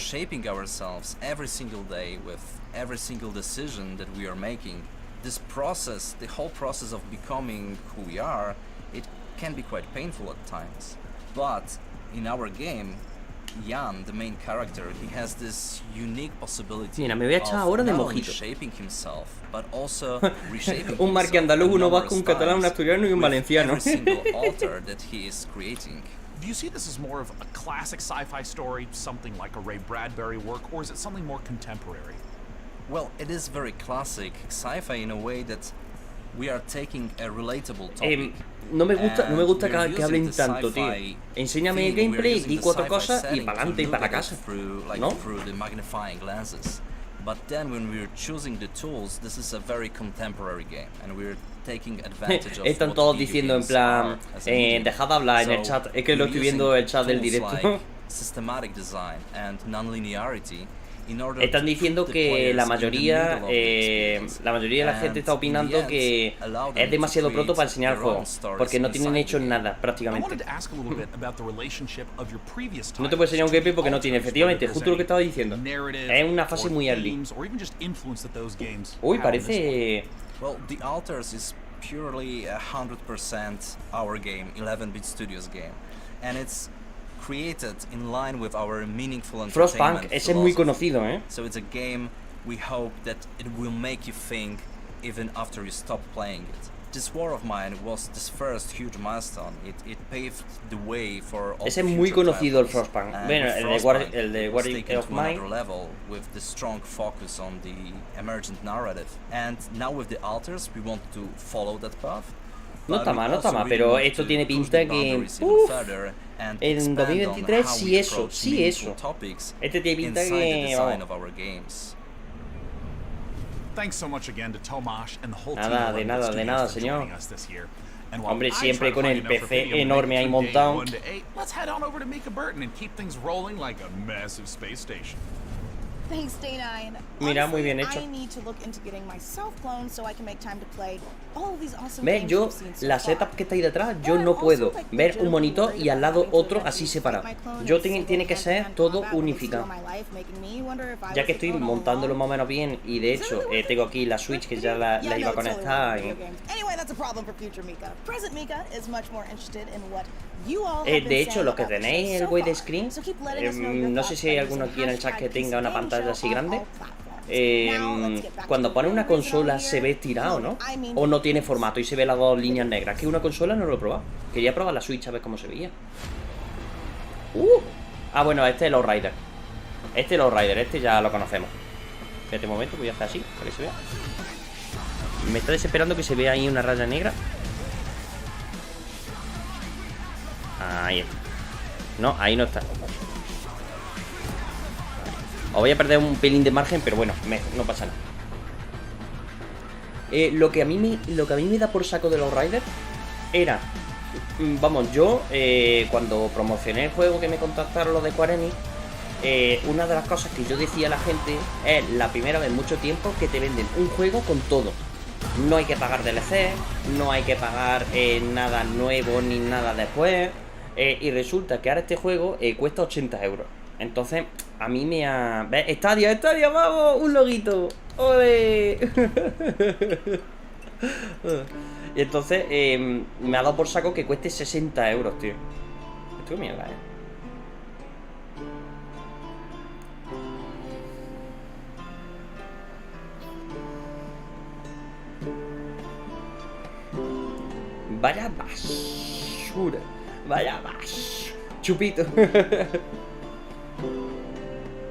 This process, the whole process of becoming who we are, it can be quite painful at times. But in our game, Jan, the main character, he has this unique possibility Mira, me voy a echar ahora de mojito. Shaping himself, but also reshaping un marquí andaluz, uno vasco, un catalán, un asturiano y un valenciano. Every single alter that he is creating. Do you see this as more of a classic sci-fi story, something like a Ray Bradbury work, or is it something more contemporary? Well, it is very classic sci-fi in a way that we are taking a relatable topic. No me gusta que hablen tanto, tío. Enséñame el gameplay, di 4 cosas y para adelante y para casa, ¿no? But then when we're choosing the tools, this is a very contemporary game and we're taking advantage of Están todos diciendo en plan, dejad hablar en el chat. Es que lo estoy viendo el chat del directo. Systematic design and non-linearity. Están diciendo que la mayoría de la gente está opinando que es demasiado pronto para enseñar el juego, porque no tienen hecho nada prácticamente. No te puedo enseñar un gameplay porque no tiene, efectivamente, justo lo que estaba diciendo. Es una fase muy early. Uy, parece... Well, The Alters is purely 100% our game, 11-bit Studios game, and it's created in line with our meaningful entertainment Frostpunk, ese es muy conocido, So it's a game we hope that it will make you think even after you stop playing it. This War of Mine was this first huge milestone. It paved the way for all ese es muy conocido el Frostpunk. Bueno, el de War of Mine level with the strong focus on the emergent narrative. And now with the Alters we want to follow that path. No está mal, pero esto tiene pinta que... en 2023 sí eso. Este tiene pinta que... Nada, de nada, señor. Hombre, siempre con el PC enorme ahí montado. Mira, muy bien hecho. ¿Ves? Yo, la setup que está ahí detrás, yo no puedo ver un monitor y al lado otro así separado. Tiene que ser todo unificado. Ya que estoy montándolo más o menos bien, y de hecho tengo aquí la Switch que ya la iba a conectar. De hecho, los que tenéis el widescreen, no sé si hay alguno aquí en el chat que tenga una pantalla así grande. Cuando pone una consola se ve tirado, ¿no? O no tiene formato y se ve las dos líneas negras. Que una consola no lo he probado. Quería probar la Switch a ver cómo se veía. Ah, bueno, este es el Outrider. Este Low Rider, este ya lo conocemos. Espérate un momento, voy a hacer así, para que se vea. Me está desesperando que se vea ahí una raya negra. Ahí está. No, ahí no está. Os voy a perder un pelín de margen, pero bueno, no pasa nada. Lo que a mí me da por saco de los Riders era... Vamos, yo cuando promocioné el juego que me contactaron los de Quareni, una de las cosas que yo decía a la gente es la primera vez en mucho tiempo que te venden un juego con todo. No hay que pagar DLC, no hay que pagar nada nuevo ni nada después. Y resulta que ahora este juego cuesta 80 euros. Entonces, a mí me ha... ¿Ves? ¡Estadia, vamos! ¡Un loguito! ¡Ole! Y entonces, me ha dado por saco que cueste 60 euros, tío. Esto es mierda, Vaya basura. Vaya basura. Chupito.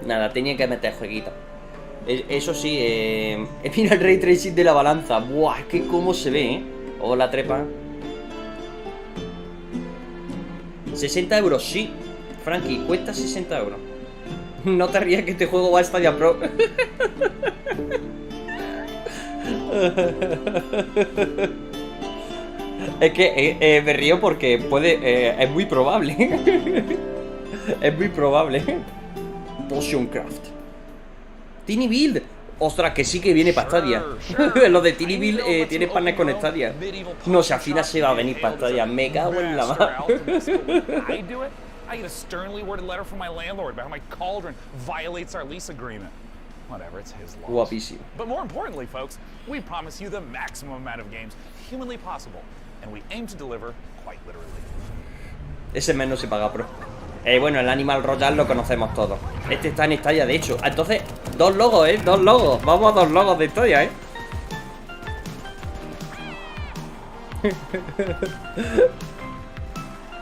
Nada, tenía que meter jueguito. Eso sí, mira el ray tracing de la balanza. Buah, es que cómo se ve, Hola, trepa. 60 euros, sí. Frankie, cuesta 60 euros. No te rías que este juego va a Stadia Pro. Es que me río porque puede... es muy probable. Es muy probable. Potioncraft. Tiny Build. Ostras, que sí que viene para Stadia. Los de Tiny Build tienen partner con Stadia. No, si al final se va a venir para Stadia. Me cago en la mano. I get a sternly worded letter from my landlord about how my cauldron violates our lease agreement. Whatever, it's his loss. Guapísimo. But more importantly, folks, we promise you the maximum amount of games humanly possible, and we aim to deliver quite literally. Ese mes no se paga, pro. Bueno, el Animal Royale lo conocemos todos. Este está en Stadia, de hecho. Entonces, dos logos, dos logos. Vamos a dos logos de Stadia,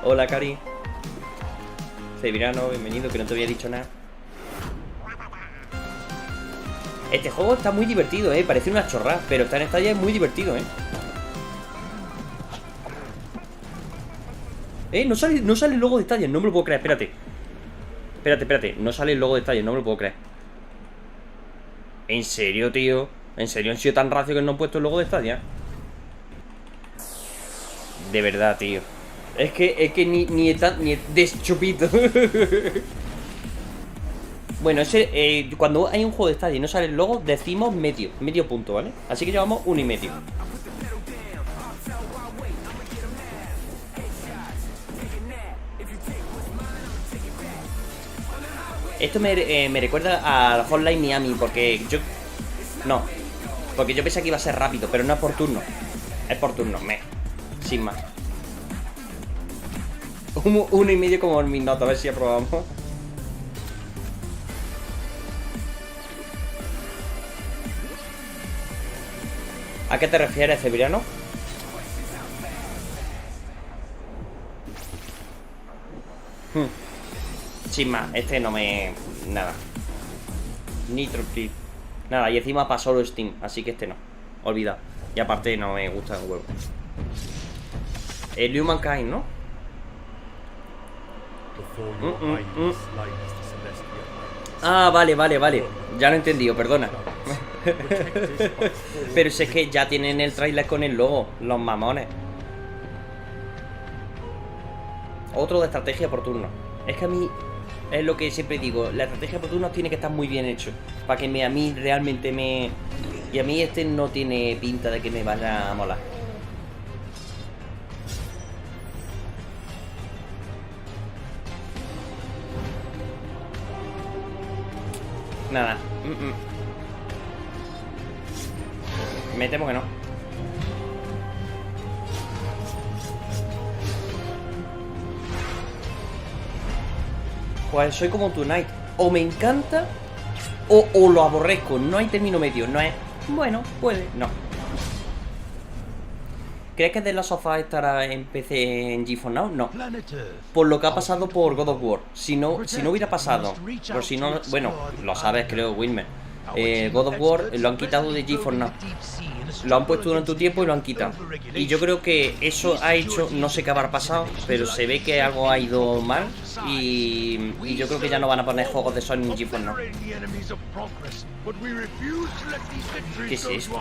Hola, Cari. Sevirano, bienvenido, que no te había dicho nada. Este juego está muy divertido, parece una chorrada, pero está en Stadia, es muy divertido, no sale el logo de Stadia, no me lo puedo creer, espérate, no sale el logo de Stadia, no me lo puedo creer. ¿En serio, tío? ¿En serio han sido tan racio que no han puesto el logo de Stadia? De verdad, tío. Es que ni deschupito. Bueno, cuando hay un juego de Stadia y no sale el logo, decimos medio punto, ¿vale? Así que llevamos 1,5. Esto me recuerda al Hotline Miami, porque yo... No, porque yo pensé que iba a ser rápido, pero no es por turno. Es por turno, sin más. 1,5 como en mis notas, a ver si aprobamos. ¿A qué te refieres, Severiano? Sin más, este no me... Nada. Nitro Clip. Nada, y encima para solo Steam, así que este no. Olvida. Y aparte no me gusta el huevo. El Humankind, ¿no? Ah, vale. Ya lo he entendido, perdona. Pero si es que ya tienen el trailer con el logo, los mamones. Otro de estrategia por turno. Es que a mí, es lo que siempre digo, la estrategia por turno tiene que estar muy bien hecho para que a mí realmente me... Y a mí este no tiene pinta de que me vaya a molar. Nada. Me temo que no. Pues soy como Tonight. O me encanta o lo aborrezco. No hay término medio. No es... Bueno, puede. No. ¿Crees que The Last of Us estará en PC en GeForce Now? No. Por lo que ha pasado por God of War. Si no hubiera pasado, por si no, bueno, lo sabes creo, Wilmer. God of War lo han quitado de GeForce Now. Lo han puesto durante un tiempo y lo han quitado. Y yo creo que eso ha hecho, no sé qué habrá pasado, pero se ve que algo ha ido mal. Y yo creo que ya no van a poner juegos de Sony en GeForce Now. ¿Qué es esto?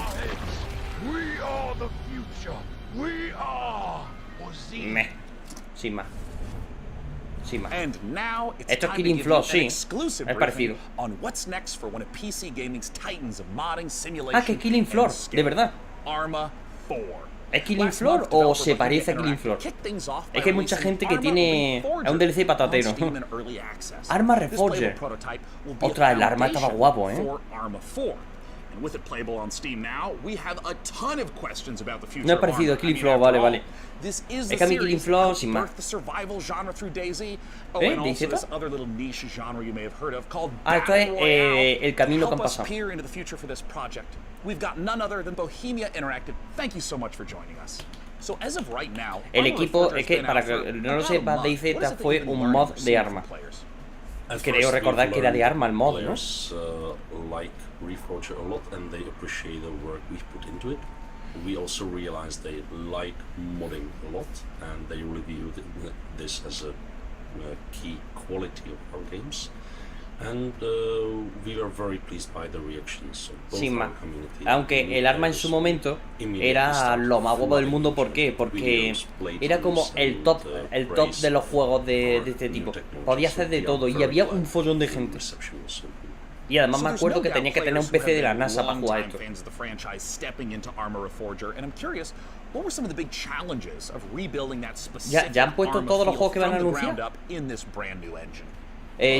Sin más. Esto es Killing Floor, sí. Es parecido. Ah, que es Killing Floor, de verdad. ¿Es Killing Floor o se parece a Killing Floor? Es que hay mucha gente que tiene... Es un DLC patatero. Arma Reforger. Ostras, el arma estaba guapo, No es parecido a Killing Floor, vale. Es que a mí Killing Floor, sin más. ¿Dice esto? Ah, esto es el camino que han pasado. El equipo, es que para que no lo sepas, DayZ fue un mod de arma. Creo recordar que era de arma el mod, ¿no? Reforger a lot and they appreciate the work we've put into it. We also realized they like modding a lot and they reviewed this as a key quality of our games. And we are very pleased by the reactions of both our community. Aunque el arma en su momento era lo más guapo del mundo, ¿por qué? Porque era como el top de los juegos de este tipo. Podía hacer de todo y había un follón de gente. Y además me acuerdo que tenía que tener un PC de la NASA para jugar esto. ¿Ya han puesto todos los juegos que van a anunciar?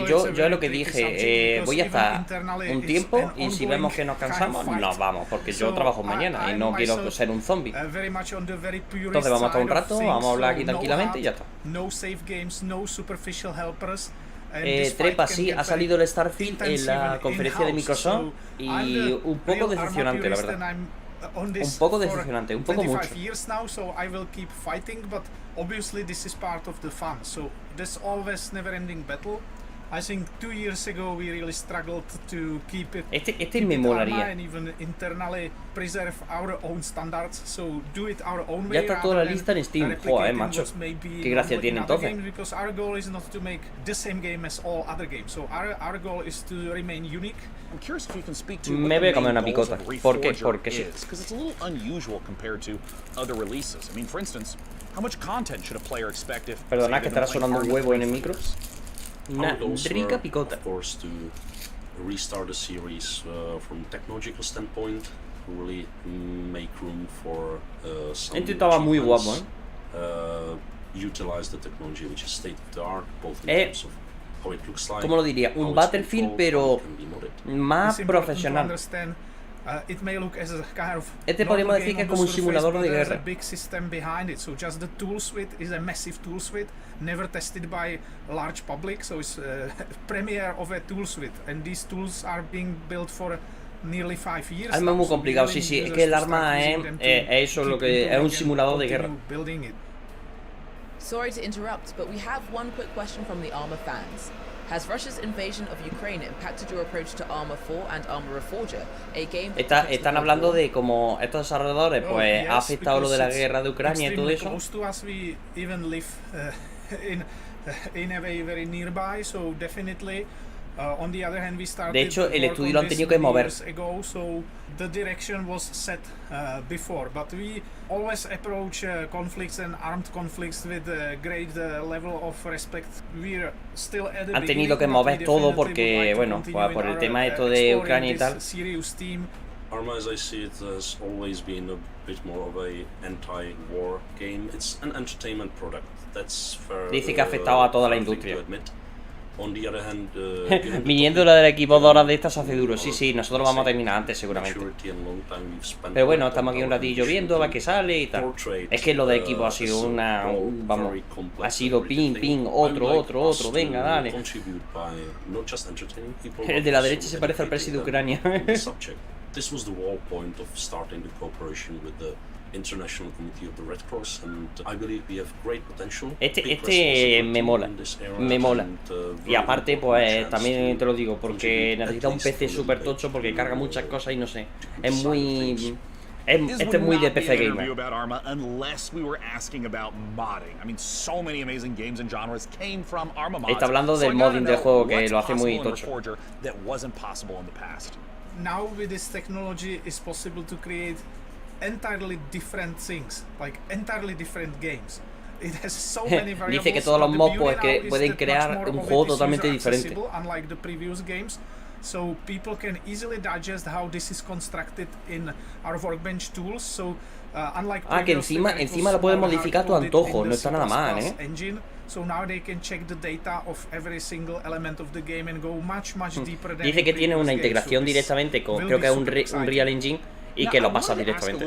Yo es lo que dije, voy a estar un tiempo y si vemos que nos cansamos, nos vamos, porque yo trabajo mañana y no quiero ser un zombie. Entonces vamos a estar un rato, vamos a hablar aquí tranquilamente y ya está. Trepa, sí, ha salido el Starfield en la conferencia de Microsoft y un poco decepcionante, la verdad. Un poco decepcionante, un poco mucho. Este me molaría. Ya está toda la lista en Steam. Joder, macho. Qué gracia tiene entonces. Me voy a comer una picota. ¿Por qué? Porque sí. Perdona que estará sonando un huevo en el micro. Una rica picota. Restart the series from technological standpoint, really make room for some estaba muy guapo, utilize the technology which is state of the art, both in terms of how it looks like. ¿Cómo lo diría? Un Battlefield pero más profesional. Este podríamos decir que es como un simulador de guerra. Never tested by large public, so it's premiere of a tool suite, and these tools are being built for nearly 5 years. Arma muy complicado, sí, es que el arma es eso, lo que es un simulador de guerra. Sorry to interrupt, but we have one quick question from the Arma fans. Has Russia's invasion of Ukraine impacted your approach to Arma 4 and Arma Reforger, a game? Están hablando de cómo estos desarrolladores pues ha afectado lo de la guerra de Ucrania y todo eso. In a way very nearby, so definitely on the other hand we started. De hecho, el estudio lo han tenido que mover. Ago, so the direction was set before, but we always approach conflicts and armed conflicts with a great level of respect. We're still at the han tenido que mover todo porque, bueno, por el tema esto de Ucrania y tal. Arma, as I see it, has always been a bit more of a anti-war game. It's an entertainment product. That's fair. Dice que ha afectado a toda la industria. On the other hand, viniendo la del equipo 2 horas de estas hace duro. Sí, nosotros vamos a terminar antes seguramente. Pero bueno, estamos aquí un ratillo viendo a ver qué sale y tal. Es que lo de equipo ha sido vamos, ha sido ping, otro, venga, dale. El de la derecha se parece al presidente de Ucrania. This was the whole point of starting the cooperation with the International Committee of the Red Cross, and I believe we have great potential. Este me mola, y aparte pues también te lo digo porque necesita un PC super tocho porque carga muchas cosas y no sé, es muy... Este es muy de PC gamer. Está hablando del modding del juego que lo hace muy tocho. Now with this technology it's possible to create entirely different things, like entirely different games. It has so many variables. Dice que todos los mods pues, que pueden crear un juego totalmente diferente. Unlike the previous games. So people can easily digest how this is constructed in our workbench tools. So unlike que encima lo puedes modificar a tu antojo, no está nada mal, engine. So now they can check the data of every single element of the game and go much deeper than. Dice que tiene una integración directamente con, creo que es un Real Engine, y que lo pasa directamente.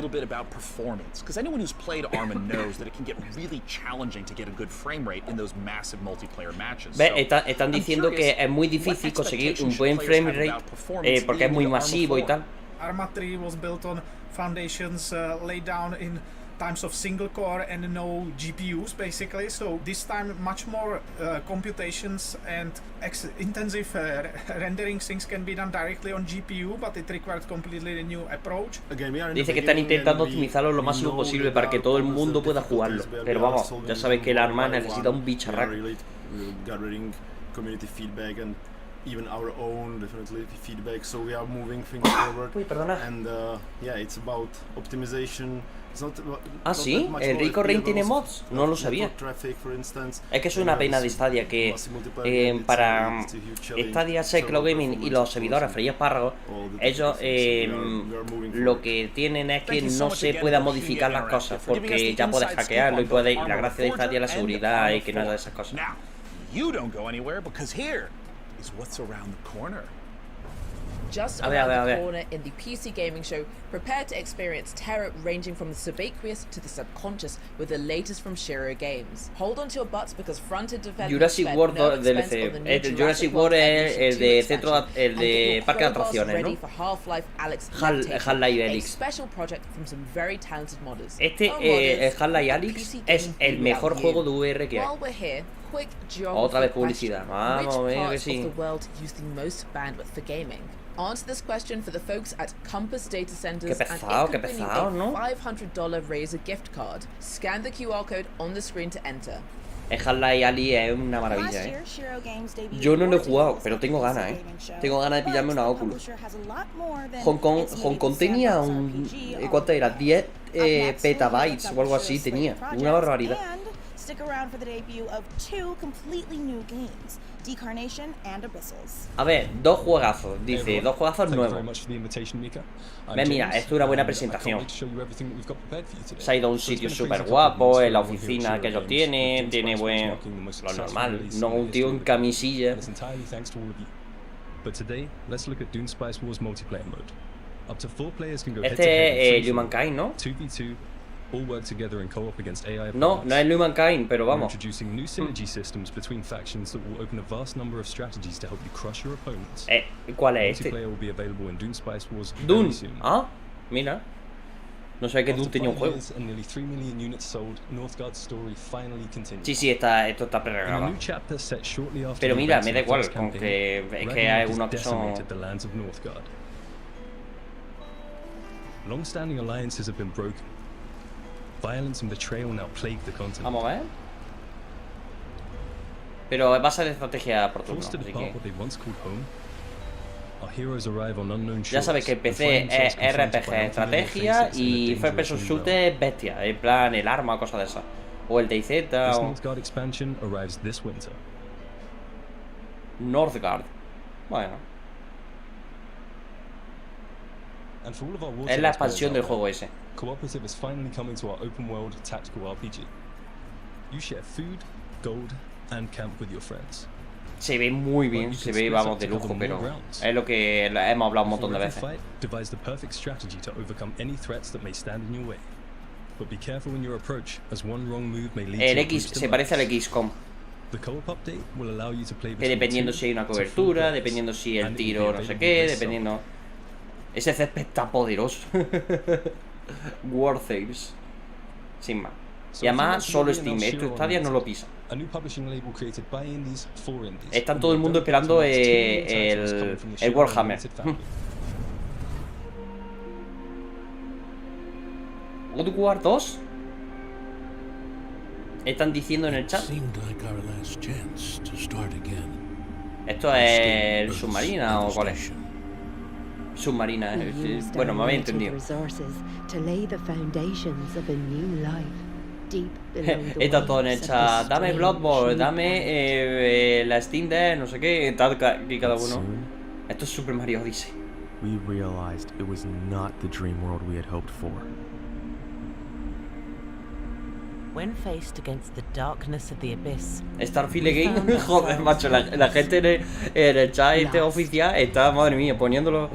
¿Ves? Están diciendo que es muy difícil conseguir un buen frame rate porque es muy masivo y tal. Arma 3 was built on foundations laid down in times of single core and no GPUs basically, so this time much more computations and intensive rendering things can be done directly on GPU, but it requires completely a new approach. Dice que están intentando optimizarlo lo máximo posible para que todo el mundo pueda jugarlo, pero vamos, ya sabéis que el arma necesita un bicharraco. Even our own definitely feedback, so we are moving things forward. And yeah, it's about optimization. It's not sí, el Rico Rain tiene mods, no lo sabía. Es que es una pena de Stadia que para Stadia, Cloud Gaming y los servidores Freya Espárragos, ellos lo que tienen es que no se puedan modificar las cosas porque ya puedes hackearlo y puedes, la gracia de Stadia es la seguridad y que no haya esas cosas. Is what's around the corner. Just around the corner in the PC gaming show, prepare to experience terror ranging from the subaqueous to the subconscious with the latest from Shiro Games. Hold on to your butts because fronted developers Jurassic World DLC. El Jurassic World es el de centro, el de parque de atracciones, ¿no? Half-Life Alyx. Este Half-Life Alyx es el mejor juego de VR que hay. Otra vez publicidad. Vamos a ver que sí. Answer this question for the folks at Compass Data Centers qué pesado, ¿no? $500 Razer gift card. Scan the QR code on the screen to enter. El Half-Life Alyx es una maravilla, Yo no lo he jugado, pero tengo ganas, Tengo ganas de pillarme una Oculus. Hong Kong tenía un... ¿Cuánto era? 10 petabytes o algo así tenía. Una barbaridad. Stick around for the debut of 2 completely new games, Decarnation and Abyssals. A ver, 2 juegazos, dice, 2 juegazos nuevos. Mira, esto es una buena presentación. Se ha ido a un sitio súper guapo, en la oficina que ellos tienen, tiene buen... lo normal, no un tío en camisilla. Este es Humankind, ¿no? No, no es Humankind, pero vamos. ¿Cuál es este? Dune. Ah, mira. No sé que Dune tenía un juego. Sí, esto está pregrabado. Pero mira, me da igual, aunque es que hay unos que son... Long-standing alliances have been broken. Violence and betrayal now plague the continent. Vamos a ver. Pero va a ser de estrategia por turno, así que... Ya sabes que el PC es RPG, estrategia y First Person Shooter es bestia, en plan el arma o cosas de esas. O el DayZ o... Northgard. Bueno. Es la expansión del juego ese. Cooperative is finally coming to our open world tactical RPG. You share food, gold, and camp with your friends. Se ve muy bien, se ve, vamos, de lujo, pero es lo que hemos hablado un montón de veces. Devise the perfect strategy to overcome any threats that may stand in your way. But be careful in your approach, as one wrong move may lead el X se parece al XCOM. Que dependiendo si hay una cobertura, dependiendo si el tiro no sé qué, dependiendo... Ese césped está poderoso. Warthames. sin más. Y además solo Steam, esto Stadia no lo pisa. Están todo el mundo esperando el Warhammer. God War 2. Están diciendo en el chat. ¿Esto es submarina o cuál es? Submarina, bueno, me habéis entendido. Está todo en el chat. Dame Bloodborne, dame la Steam Deck, no sé qué, tal y cada uno. Esto es Super Mario Odyssey. We realized it was not the dream world we had hoped for. When faced against the darkness of the abyss, Starfield Game, joder, macho, la gente en el chat este oficial está, madre mía, poniéndolo.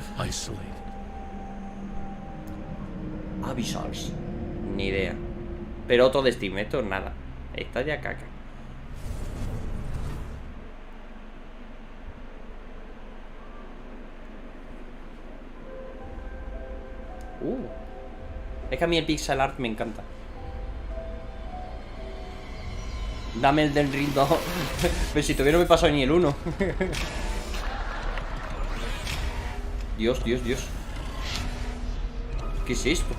Abyssals, ni idea. Pero otro de Steam, esto nada. Está ya caca. Es que a mí el pixel art me encanta. Dame el del Ring 2. Pero si todavía no me he pasado ni el 1. Dios, Dios, Dios. ¿Qué es esto?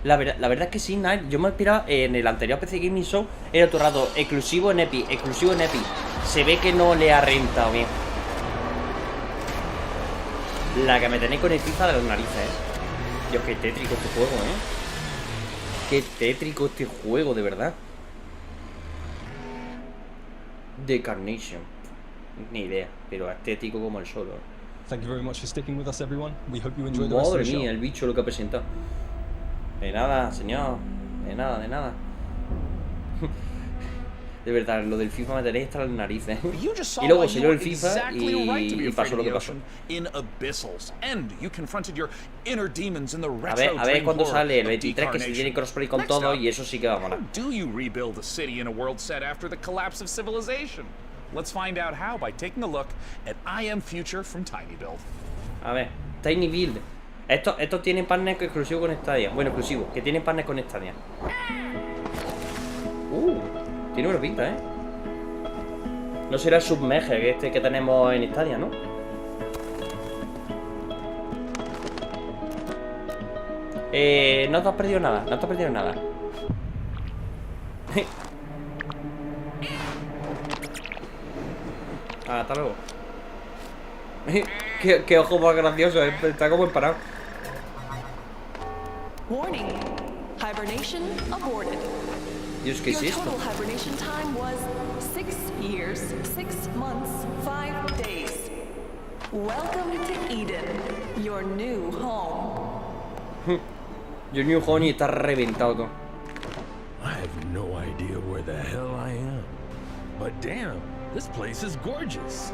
La verdad es que sí, Night. Yo me esperaba en el anterior PC Gaming Show. Era todo el rato exclusivo en Epic, exclusivo en Epic. Se ve que no le ha rentado bien. La que me tenéis con el FIFA de las narices, Dios, qué tétrico este juego, Qué tétrico este juego, de verdad. The Carnation. Ni idea, pero estético como el solo. Madre mía, el bicho lo que ha presentado. De nada, señor. De nada, de nada. De verdad, lo del FIFA me tenéis hasta las narices. Y luego salió el FIFA y pasó lo que pasó. A ver cuando sale el 23, que se tiene crossplay con todo, y eso sí que va a molar. A ver, Tiny Build. Estos tienen partners exclusivos con Stadia. Bueno, exclusivos, que tienen partners con Stadia. Tiene buena pinta, No será el submerge que tenemos en Stadia, ¿no? No te has perdido nada, no te has perdido nada. Hasta luego. Qué ojo más gracioso, está como parado. Warning. Hibernation aborted. Dios, ¿qué es esto? Your total hibernation time was 6 years, 6 months, 5 days. Welcome to Eden, your new home. Your new home y está reventado todo. I have no idea where the hell I am. But damn, this place is gorgeous.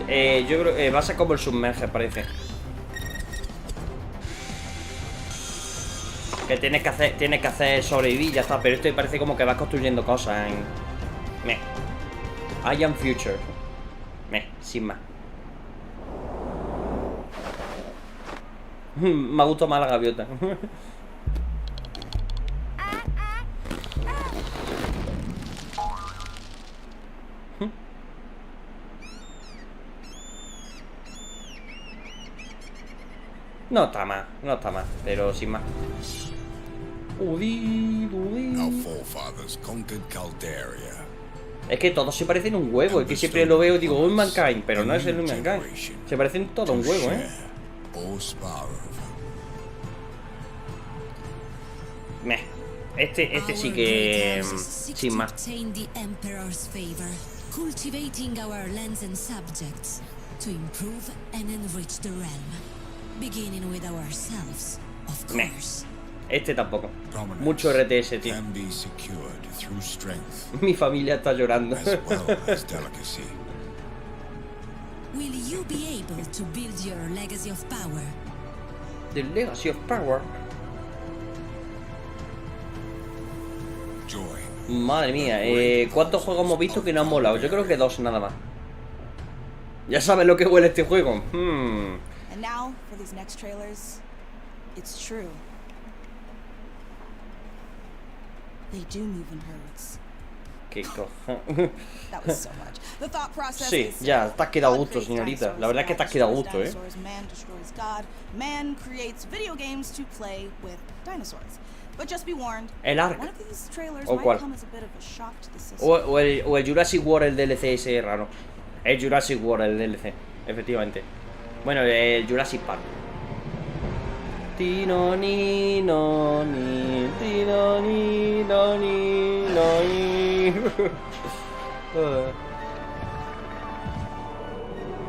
Yo creo que va a ser como el submerge, parece. Que tienes que hacer sobrevivir y ya está. Pero esto parece como que vas construyendo cosas en... I am future. Sin más. Me ha gustado más la gaviota. No está mal, pero sin más. Es que todos se parecen un huevo. Es que siempre lo veo y digo, un Mankind, pero no es el Mankind. Se parecen todos un huevo, Este sí que... sin más. Cultivating our lands and subjects to improve and enrich the realm, beginning with ourselves, of course. Este tampoco. Mucho RTS, tío. Mi familia está llorando. Will you be able to build your legacy of power? The legacy of power. Madre mía, ¿cuántos juegos hemos visto que no han molado? Yo creo que 2 nada más. Ya sabes lo que huele este juego. And now for these next trailers, It's true. They do move in herds. Qué cojones. That was so much. The thought process Sí, is ya, te has quedado a gusto, señorita. La verdad es que te has quedado a gusto, Man destroys God. Man creates video games to play with dinosaurs. But just be warned, El Ark. one of these trailers ¿O might cuál? come as a bit of a shock to the system. O el Jurassic World, el DLC ese raro. El Jurassic World, el DLC, efectivamente. Bueno, el Jurassic Park. Tino ni no ni tino ni no ni no ni.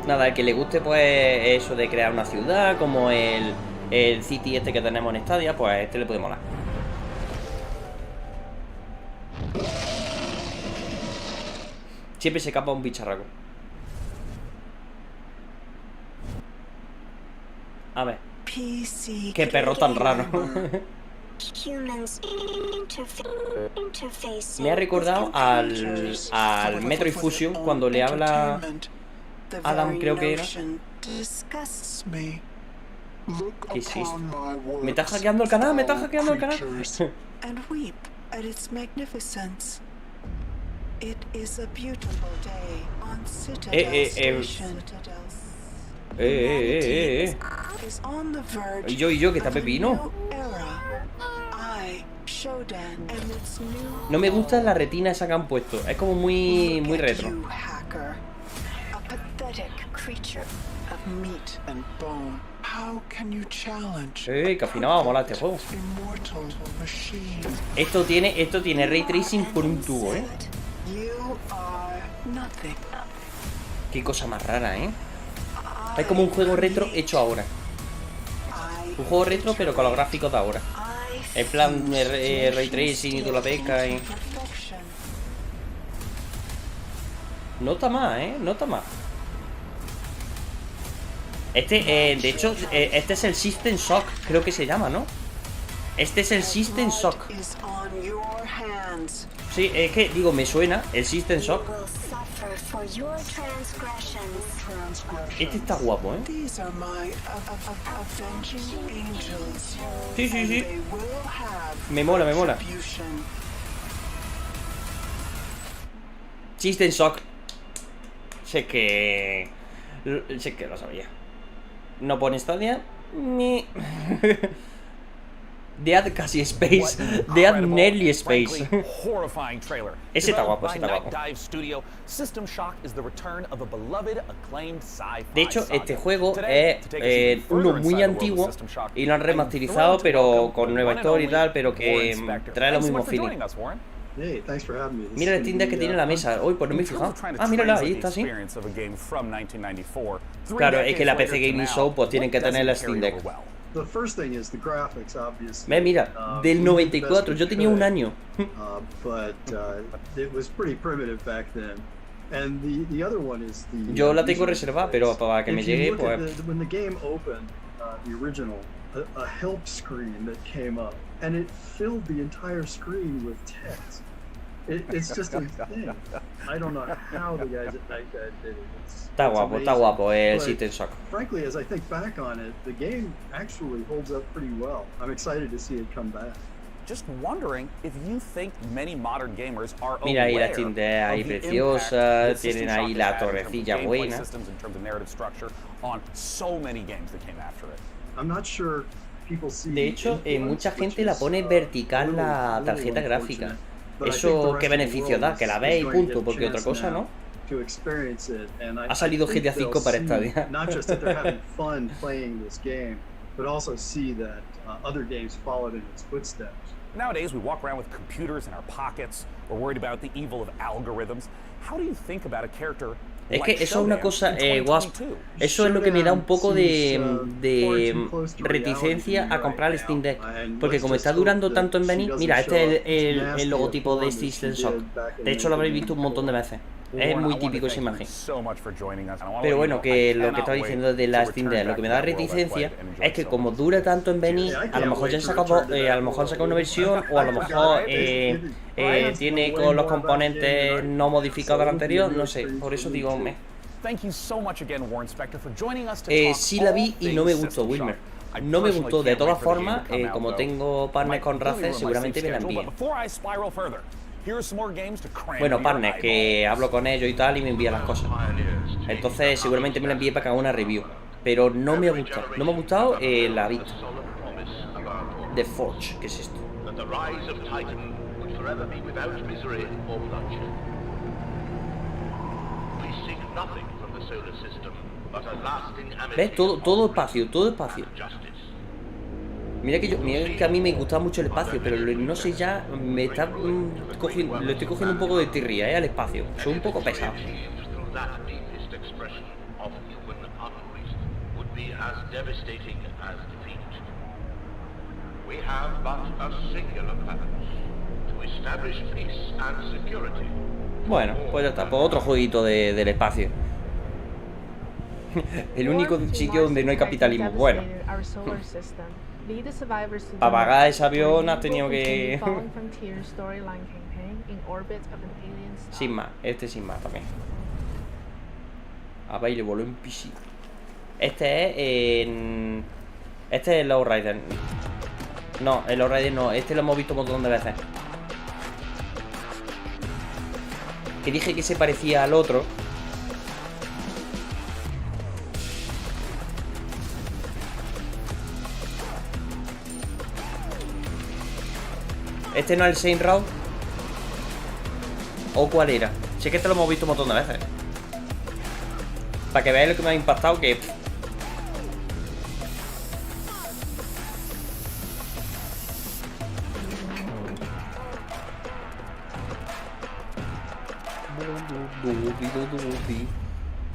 Nada, el que le guste pues eso de crear una ciudad, como el City este que tenemos en Stadia, pues este le puede molar. Siempre se escapa un bicharraco. A ver. Qué perro tan raro. Me ha recordado al Metroid Fusion cuando le habla Adam, creo que era. ¿Qué es esto? ¿Me está hackeando el canal? ¿Me está hackeando el canal? Y yo, que está pepino. No me gusta la retina esa que han puesto. Es como muy retro. Que al final va a molar este juego. Esto tiene ray tracing por un tubo, Qué cosa más rara, Es como un juego retro hecho ahora. Un juego retro pero con los gráficos de ahora. En plan ray tracing y toda la pesca. No está mal, no está mal. De hecho, este es el System Shock, creo que se llama, ¿no? Este es el System Shock. Sí, es que, digo, me suena el System Shock. Este está guapo, Sí. Me mola. System Shock. Sé que lo sabía. No pone Stadia ni Dead casi Space. Dead Nearly Space. Ese está guapo, De hecho, este juego es uno muy antiguo y lo han remasterizado, pero con nueva historia y tal, pero que trae los mismos feeling. Mira el Steam Deck que tiene en la mesa. Uy, pues no me he fijado. Ah, mírala, ahí está, sí. Claro, es que la PC Gaming Show pues tienen que tener la Steam Deck. Mira, del 94, yo tenía un año. Yo la tengo reservada, pero para que me llegue, pues... a help screen that came up, and it filled the entire screen with text. It's just a thing. I don't know how the guys at Nightbed did it. Está guapo el System Shock. Frankly, as I think back on it, the game actually holds up pretty well. I'm excited to see it come back. Just wondering if you think many modern gamers are Mira ahí la Steam Deck ahí preciosa, tienen ahí la torrecilla buena. De hecho, mucha gente la pone vertical la tarjeta gráfica. ¿Eso qué beneficio da? Que la veis y punto, porque otra cosa, ¿no? Ha salido GTA V para Stadia. Nowadays, we walk around with computers in our pockets. We're worried about the evil of algorithms. How do you think about a character? Es que eso es una cosa, Wasp, eso es lo que me da un poco de reticencia a comprar el Steam Deck. Porque como está durando tanto en venir, mira, este es el logotipo de System Shock. De hecho lo habréis visto un montón de veces. Es muy típico esa imagen. Pero bueno, que lo que estaba diciendo de la Steam Deck, lo que me da reticencia es que como dura tanto en venir, a lo mejor ya han sacado, a lo mejor han sacado una versión, o a lo mejor tiene con los componentes no modificados del anterior, no sé, por eso digo, sí la vi y no me gustó, Wilmer. No me gustó. De todas formas, como tengo partners con Racer, seguramente me la envíen. Bueno, partners, que hablo con ellos y tal y me envían las cosas. Entonces seguramente me la envíe para que haga una review. Pero no me ha gustado. No me ha gustado la vista. The Forge, ¿qué es esto? ¿Ves? Todo espacio, todo espacio. Mira que a mí me gustaba mucho el espacio, pero no sé, ya me está cogiendo, le estoy cogiendo un poco de tirria, al espacio. Soy un poco pesado. Bueno, pues ya está, pues otro jueguito del espacio. El único sitio donde no hay capitalismo. Bueno, para pagar ese avión has tenido que... Sin más, sin más también. A ver, y le voló en PC. Este es en... Este es el Lowrider. No, el Lowrider no. Este lo hemos visto un montón de veces. Que dije que se parecía al otro. ¿Este no es el Saint Row? ¿O cuál era? Si es que este lo hemos visto un montón de veces. Para que veáis lo que me ha impactado, que...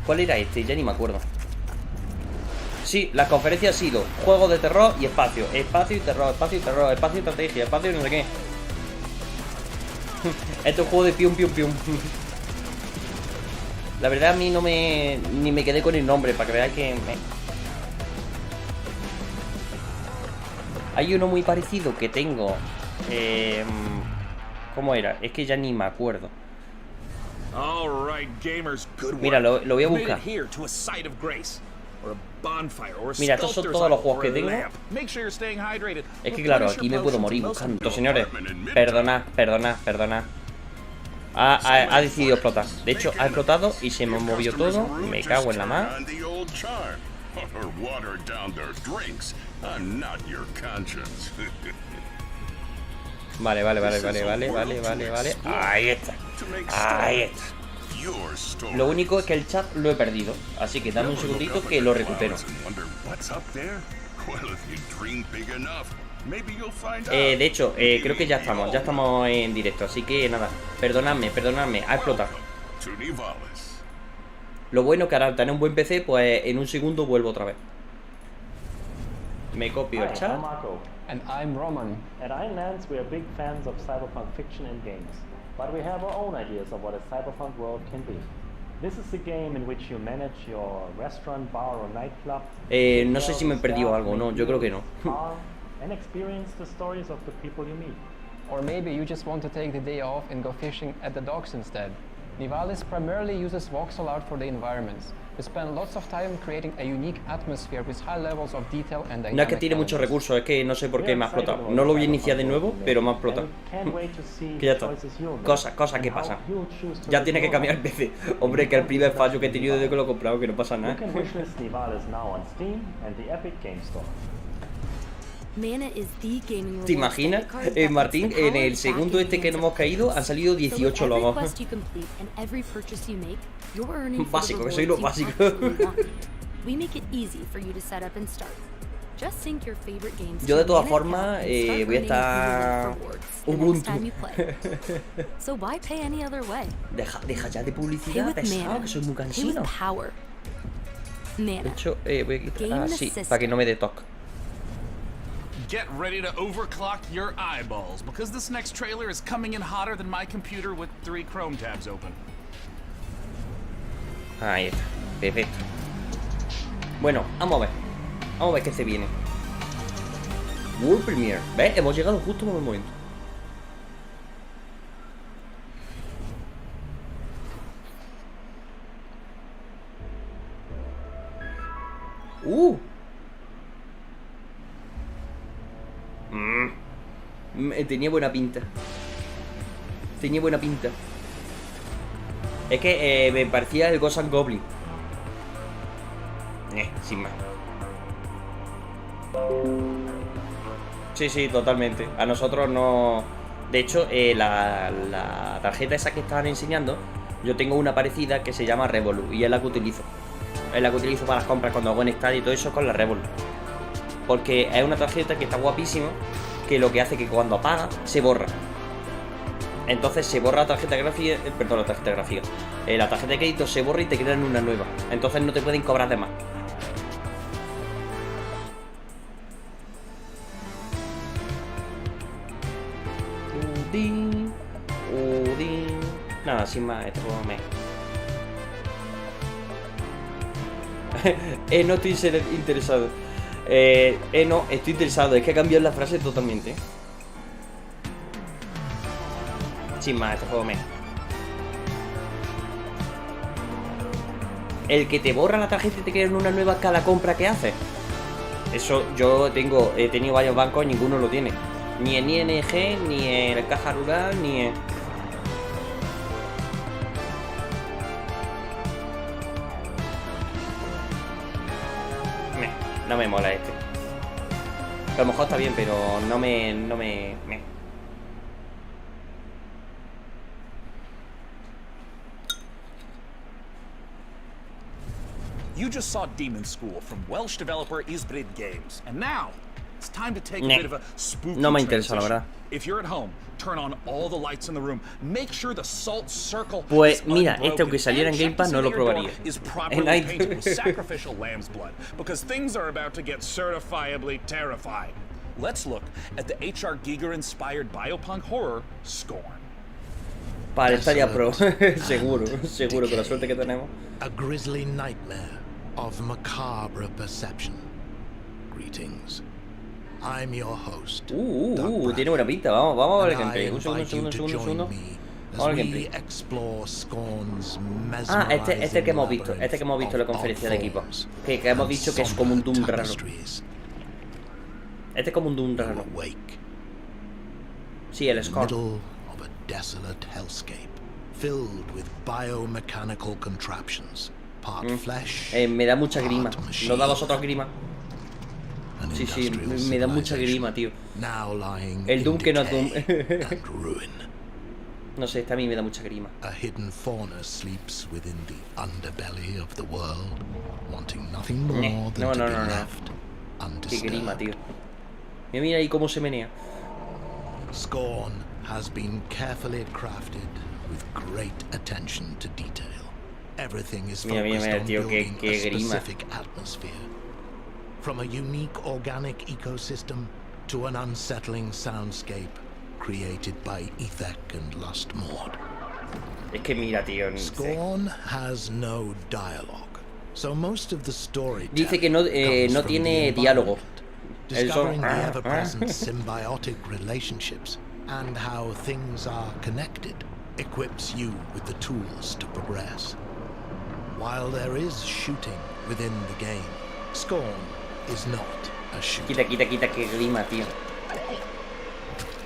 ¿Cuál era este? Ya ni me acuerdo. Sí, la conferencia ha sido juegos de terror y espacio. Espacio y terror, espacio y terror, espacio y estrategia, espacio y no sé qué. Esto es juego de pium, pium, pium. La verdad a mí no me... Ni me quedé con el nombre, para que veáis que... Hay uno muy parecido que tengo. ¿Cómo era? Es que ya ni me acuerdo. Mira, lo voy a buscar. Mira, estos son todos los juegos que tengo. Es que claro, aquí me puedo morir buscando. Entonces, señores, perdonad. Ha decidido explotar. De hecho, ha explotado y se me movió todo. Me cago en la mar. Vale. Ahí está. Lo único es que el chat lo he perdido. Así que dame un segundito que lo recupero. De hecho, creo que ya estamos en directo. Así que nada, perdonadme, ha explotado. Lo bueno que ahora al tener un buen PC, pues en un segundo vuelvo otra vez. Me copio el chat. And I'm Roman. At Ironlands, we are big fans of cyberpunk fiction and games, but we have our own ideas of what a cyberpunk world can be. This is a game in which you manage your restaurant, bar or nightclub. No sé si me he perdido algo, no, yo creo que no. And experience the stories of the people you meet. Or maybe you just want to take the day off and go fishing at the docks instead. Nivalis primarily uses voxel art for the environments. We spend lots of time creating a unique atmosphere with high levels of detail and dynamic. No es que tiene muchos recursos, es que no sé por qué me ha explotado. No lo voy a iniciar de nuevo, pero me ha explotado. Que ya está. Cosas que pasan. Ya tiene que cambiar el PC. Hombre, que el primer fallo que he tenido desde que lo he comprado, que no pasa nada. ¿Te imaginas, Martín? En el segundo este que no hemos caído han salido 18 logos. Básico, que soy lo básico. Yo de todas formas voy a estar Ubuntu. Deja ya de publicidad, pesado, que soy muy cansino. De hecho, voy a quitar así, para que no me dé toque. Get ready to overclock your eyeballs, because this next trailer is coming in hotter than my computer with 3 Chrome tabs open. Ahí está, perfecto. Bueno, vamos a ver qué se viene. World Premiere, ¿ves? Hemos llegado justo en el momento. Tenía buena pinta. Tenía buena pinta. Es que me parecía el Ghost and Goblin. Sin más. Sí, sí, totalmente. A nosotros no... De hecho, la tarjeta esa que estaban enseñando, yo tengo una parecida que se llama Revolu, y es la que utilizo. Es la que utilizo para las compras cuando hago en estadio y todo eso con la Revolu. Porque es una tarjeta que está guapísima, que lo que hace que cuando apaga, se borra. Entonces se borra la tarjeta gráfica, perdón, la tarjeta gráfica. La tarjeta de crédito se borra y te crean una nueva. Entonces no te pueden cobrar de más. Nada, sin más, este juego me... no estoy interesado. No, estoy interesado. Es que ha cambiado la frase totalmente. Sin más, este juego me... El que te borra la tarjeta y te crean una nueva cada compra que haces. Eso yo he tenido varios bancos y ninguno lo tiene. Ni en ING, ni en Caja Rural, ni en... No me mola este. A lo mejor está bien, pero no me... You just saw Demon School from Welsh developer Isbrid Games, and now it's time to take a bit of a spooky no me interesa, la verdad. If you're at home, turn on all the lights in the room. Make sure the salt circle Pues mira, este aunque saliera en Game Pass no lo probaría. Painted with sacrificial lamb's blood, because things are about to get certifiably terrifying. Let's look at the H.R. Giger-inspired biopunk horror Scorn. Para estaría pro, seguro con la suerte que tenemos. A grisly nightmare of macabre perception. Greetings. I'm your host. Tiene buena pinta. Vamos a ver el gameplay. Un segundo. Vamos a ver el gameplay. Ah, este es el que hemos visto. Este que hemos visto en la conferencia de equipo. Que hemos dicho que es como un Doom raro. Este es como un Doom raro. Sí, el Scorn. Desolate hellscape filled with biomechanical contraptions, part flesh. Me da mucha grima. ¿No da a vosotros grima? Sí, me da mucha grima, tío. El Doom que no es Doom. No sé, este a mí me da mucha grima. A hidden fauna sleeps within the underbelly of the world, wanting nothing more than to be left undisturbed. Qué grima, tío. Mira ahí cómo se menea. Scorn has been carefully crafted with great attention to detail. Everything is focused on building a specific atmosphere. From a unique organic ecosystem to an unsettling soundscape created by Ethek and Lustmord. Es que mira, tío. Scorn has no dialogue, so most of the story. Dice que no tiene diálogo. Discovering the ever-present symbiotic relationships and how things are connected equips you with the tools to progress. While there is shooting within the game, Scorn is not a shooter. Quita, que grima, tío.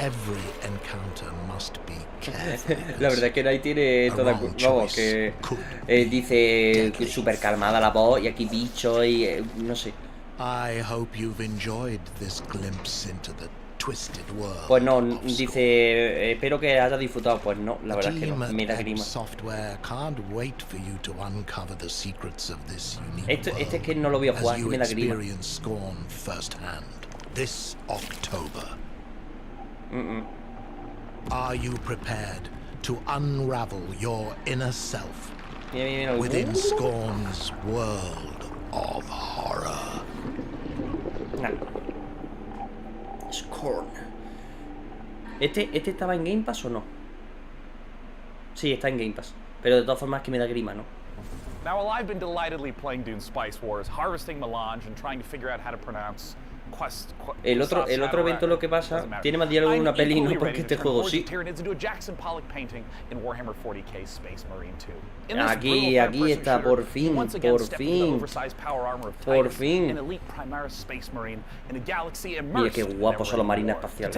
Every encounter must be careful. La verdad es que ahí tiene toda... Vamos, que dice que súper calmada la voz y aquí bicho y no sé. I hope you've enjoyed this glimpse into the twisted world. Pues no, dice, espero que haya disfrutado. Pues no, la verdad es que no, me da grima. Este es que no lo voy a jugar, me da grima. This October. Are you prepared to unravel your inner self within Scorn's world of horror? Scorn. ¿Este estaba en Game Pass o no? Sí, está en Game Pass. Pero de todas formas que me da grima, ¿no? Now, while I've been delightedly playing Dune Spice Wars, harvesting melange and trying to figure out how to pronounce El otro evento, lo que pasa, tiene más diálogo que una peli, no porque este juego sí. Aquí está, por fin. Mira qué guapos son los marines espaciales.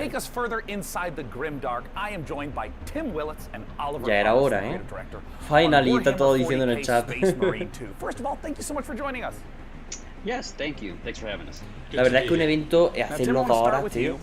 Ya era hora, ¿eh? Finally, está todo diciendo en el chat. Yes, thank you. Thanks for having us. La verdad es que un evento es hacerlo 2 horas, tío.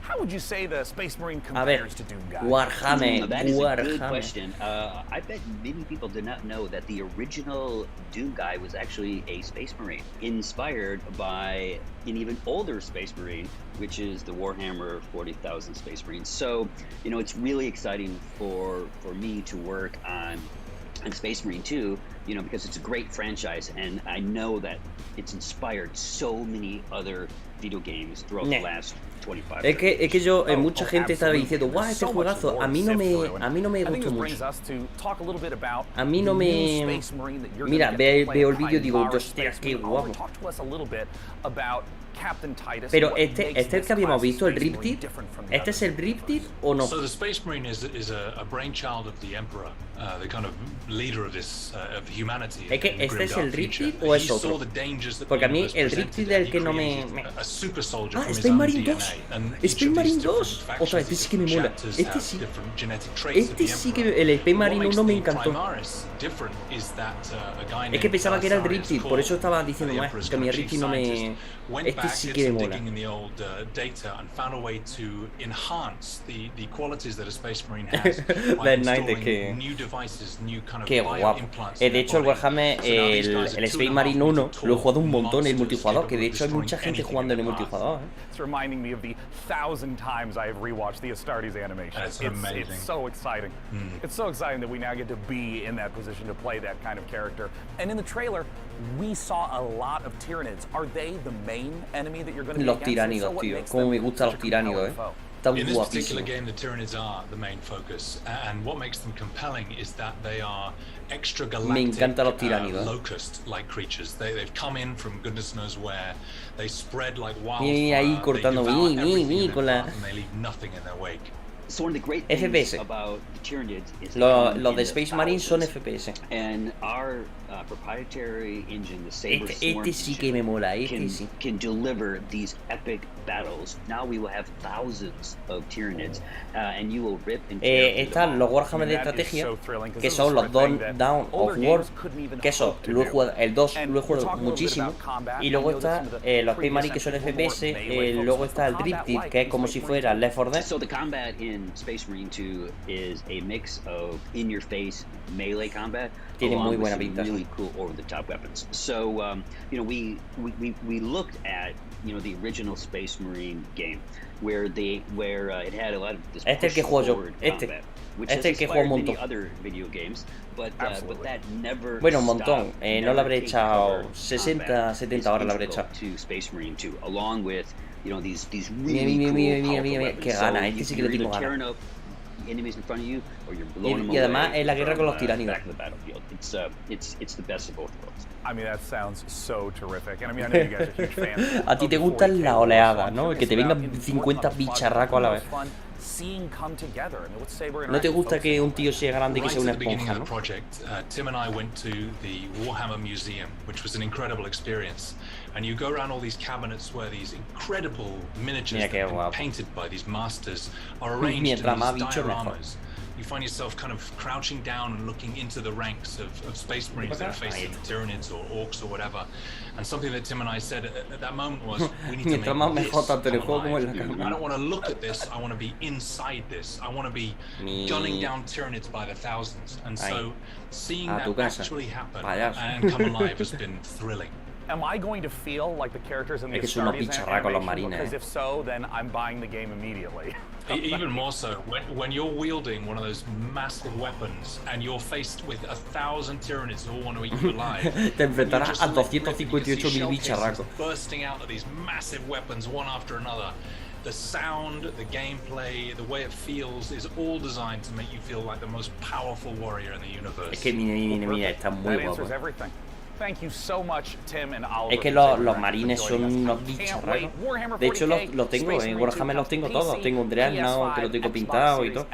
How would you say the Space Marine A ver, compares to Doom Guy? Warhammer, That is a good Warhammer. question. I bet many people do not know that the original Doom Guy was actually a Space Marine, inspired by an even older Space Marine, which is the Warhammer 40,000 Space Marines. So, you know, it's really exciting for me to work on Space Marine 2, you know, because it's a great franchise, and I know that it's inspired so many other video games throughout the last 25 Es que yo, mucha gente estaba diciendo, guau, este juegazo, a mí no me gustó mucho. A mí no me... Mira, veo el vídeo y digo, hostia, qué guapo. Pero este es el que habíamos visto, el Riptide. ¿Este es el Riptide o no? So the Space Marine is a brainchild of the Emperor, the kind of leader of this of humanity. ¿Es que este es el Riptide o es otro? Porque a mí el Riptide es el que no me... Ah, Space Marine 2. Space Marine 2. Otra, este sí que me mola. Este sí. Este sí que... El Space Marine 1 me encantó. Es que pensaba que era el Riptide, por eso estaba diciendo que mi Riptide no me... Este sí que me mola. Qué guapo. De hecho, el Warhammer, el Space Marine 1 lo he jugado un montón en el multijugador, que de hecho hay mucha gente jugando en el multijugador. It's reminding me of the 1,000 times I have rewatched the Astartes animation. That's amazing. It's so exciting. It's so exciting that we now get to be in that position to play that kind of character. And in the trailer, we saw a lot of Tyranids. Are they the main enemy that you're going to be Los against? tiránidos, tío. Como me gustan los tiránidos, Están In this particular guapísimos. game, the Tyranids are the main focus, and what makes them compelling is that they are Me encantan los extragalactic tiránidos. locust-like creatures. They've come in from goodness knows where. They spread like Y ahí wildfire. They cortando devour mi everything in con their la... path, and they leave nothing in their wake. So one of the great FPS. things about the Tyranids is Los de Space Marine son FPS. And our proprietary engine, the Saber Swarm Este sí que me mola, sí. can deliver these epic battles. Now we will have thousands of Tyranids, and you will rip and tear through Están them los all. Warhammer de estrategia, que son los Dawn of War, que eso, lo he jugado, el 2 lo he jugado muchísimo, y luego está los Space Marine, que son FPS, luego está el Riptide, que es como si fuera Left 4 Dead. So the combat in Space Marine 2 is a mix of in-your-face melee combat, Tiene muy along with buena some pinta. really cool over-the-top weapons. So you know, we looked at, you know, the original Space Marine game where it had a lot of this Este es el que juego yo, combat, which este es el has que juego un inspired many montón. other video games, but that never Bueno, un montón, stopped, no le habré never echado taken over 60, combat. 70 It's horas le habré integral echado. to Space Marine 2, along with, you know, these Mira, really cool, mira, powerful qué weapons. gana, So este sí que le you're tengo either ganas. tearing up enemies in front of you, or you're blowing them Y además away es la guerra con los from, tiránidos. back of the battlefield. It's the best of both worlds. I mean, that sounds so terrific. And I mean, I know you guys are huge fans. A ti te gustan las oleadas, ¿no? Que te vengan 50 bicharracos a la vez. ¿No te gusta que un tío sea grande y que sea una Right at the beginning esponja, of the no? project, Tim and I went to the Warhammer Museum, which was an incredible experience. And you go around all these cabinets where these incredible miniatures Mira that qué have been guapo. painted by these masters are arranged in Mientras más these bichos, mejor. dioramas. You find yourself kind of crouching down and looking into the ranks of Space Marines that are facing Tyranids or Orcs or whatever. And something that Tim and I said at that moment was, we need to make Mientras más mejor, this tanto en el come juego como en la alive. cámara. I don't want to look at this, I want to be inside this. I want to be gunning down Tyranids by the thousands. And so seeing A tu that casa, actually happen payaso. and come alive has been thrilling. Am I going to feel like the characters in the Es que son unos Astartes bicharracos los animation? marines, Because if so, then I'm buying the game immediately. Even more so, when you're wielding one of those massive weapons and you're faced with 1,000 Tyranids who all want to eat you alive, Te enfrentarás a you just rip, you can see 258.000 shell bicharracos. casings bursting out of these massive weapons one after another. The sound, the gameplay, the way it feels is all designed to make you feel like the most powerful warrior in the universe. Es que mira, está muy That guapo. answers everything. Thank you so much, Tim and Oliver. Es que los marines son unos bichos raros. De hecho, los tengo, en Warhammer los tengo todos. Tengo un Dreadnought que lo tengo pintado y todo.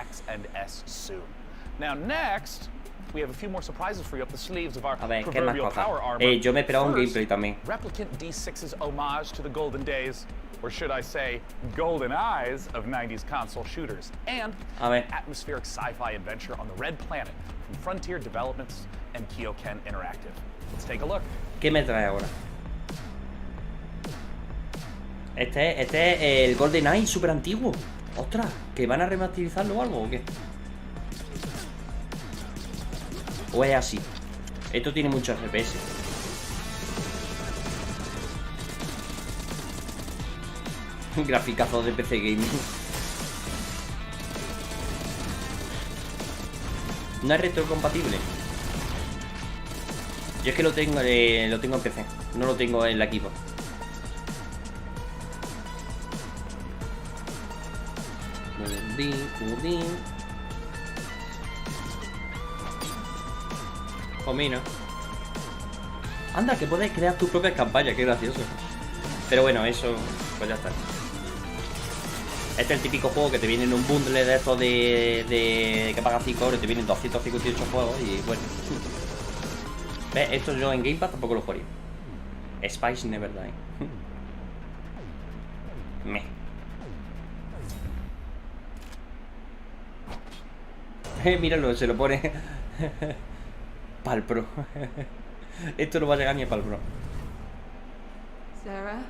Now next, we have a few more surprises for you up the sleeves of our A ver, ¿qué más proverbial cosas? power armor. Yo me esperaba un gameplay también. Replicant D6's homage to the golden days, or should I say, golden eyes of 90s console shooters, and an atmospheric sci-fi adventure on the Red Planet from Frontier Developments and Kyoken Interactive. Let's take a look. ¿Qué me trae ahora? Este es el Golden Eye súper antiguo. Ostras, ¿que van a remasterizarlo o algo o qué? ¿O es así? Esto tiene muchos FPS. Graficazos de PC Gaming. No es retrocompatible. Yo es que lo tengo en PC, no lo tengo en el equipo. Comino. Anda, que puedes crear tus propias campañas, qué gracioso. Pero bueno, eso, pues ya está. Este es el típico juego que te viene en un bundle de estos de que pagas 5 euros, te vienen 258 juegos y bueno. ¿Ves? Esto yo en Game Pass tampoco lo jugaría. Spice Never Die. Míralo, se lo pone pa'l pro. Esto no va a llegar ni a pa'l pro. Sarah.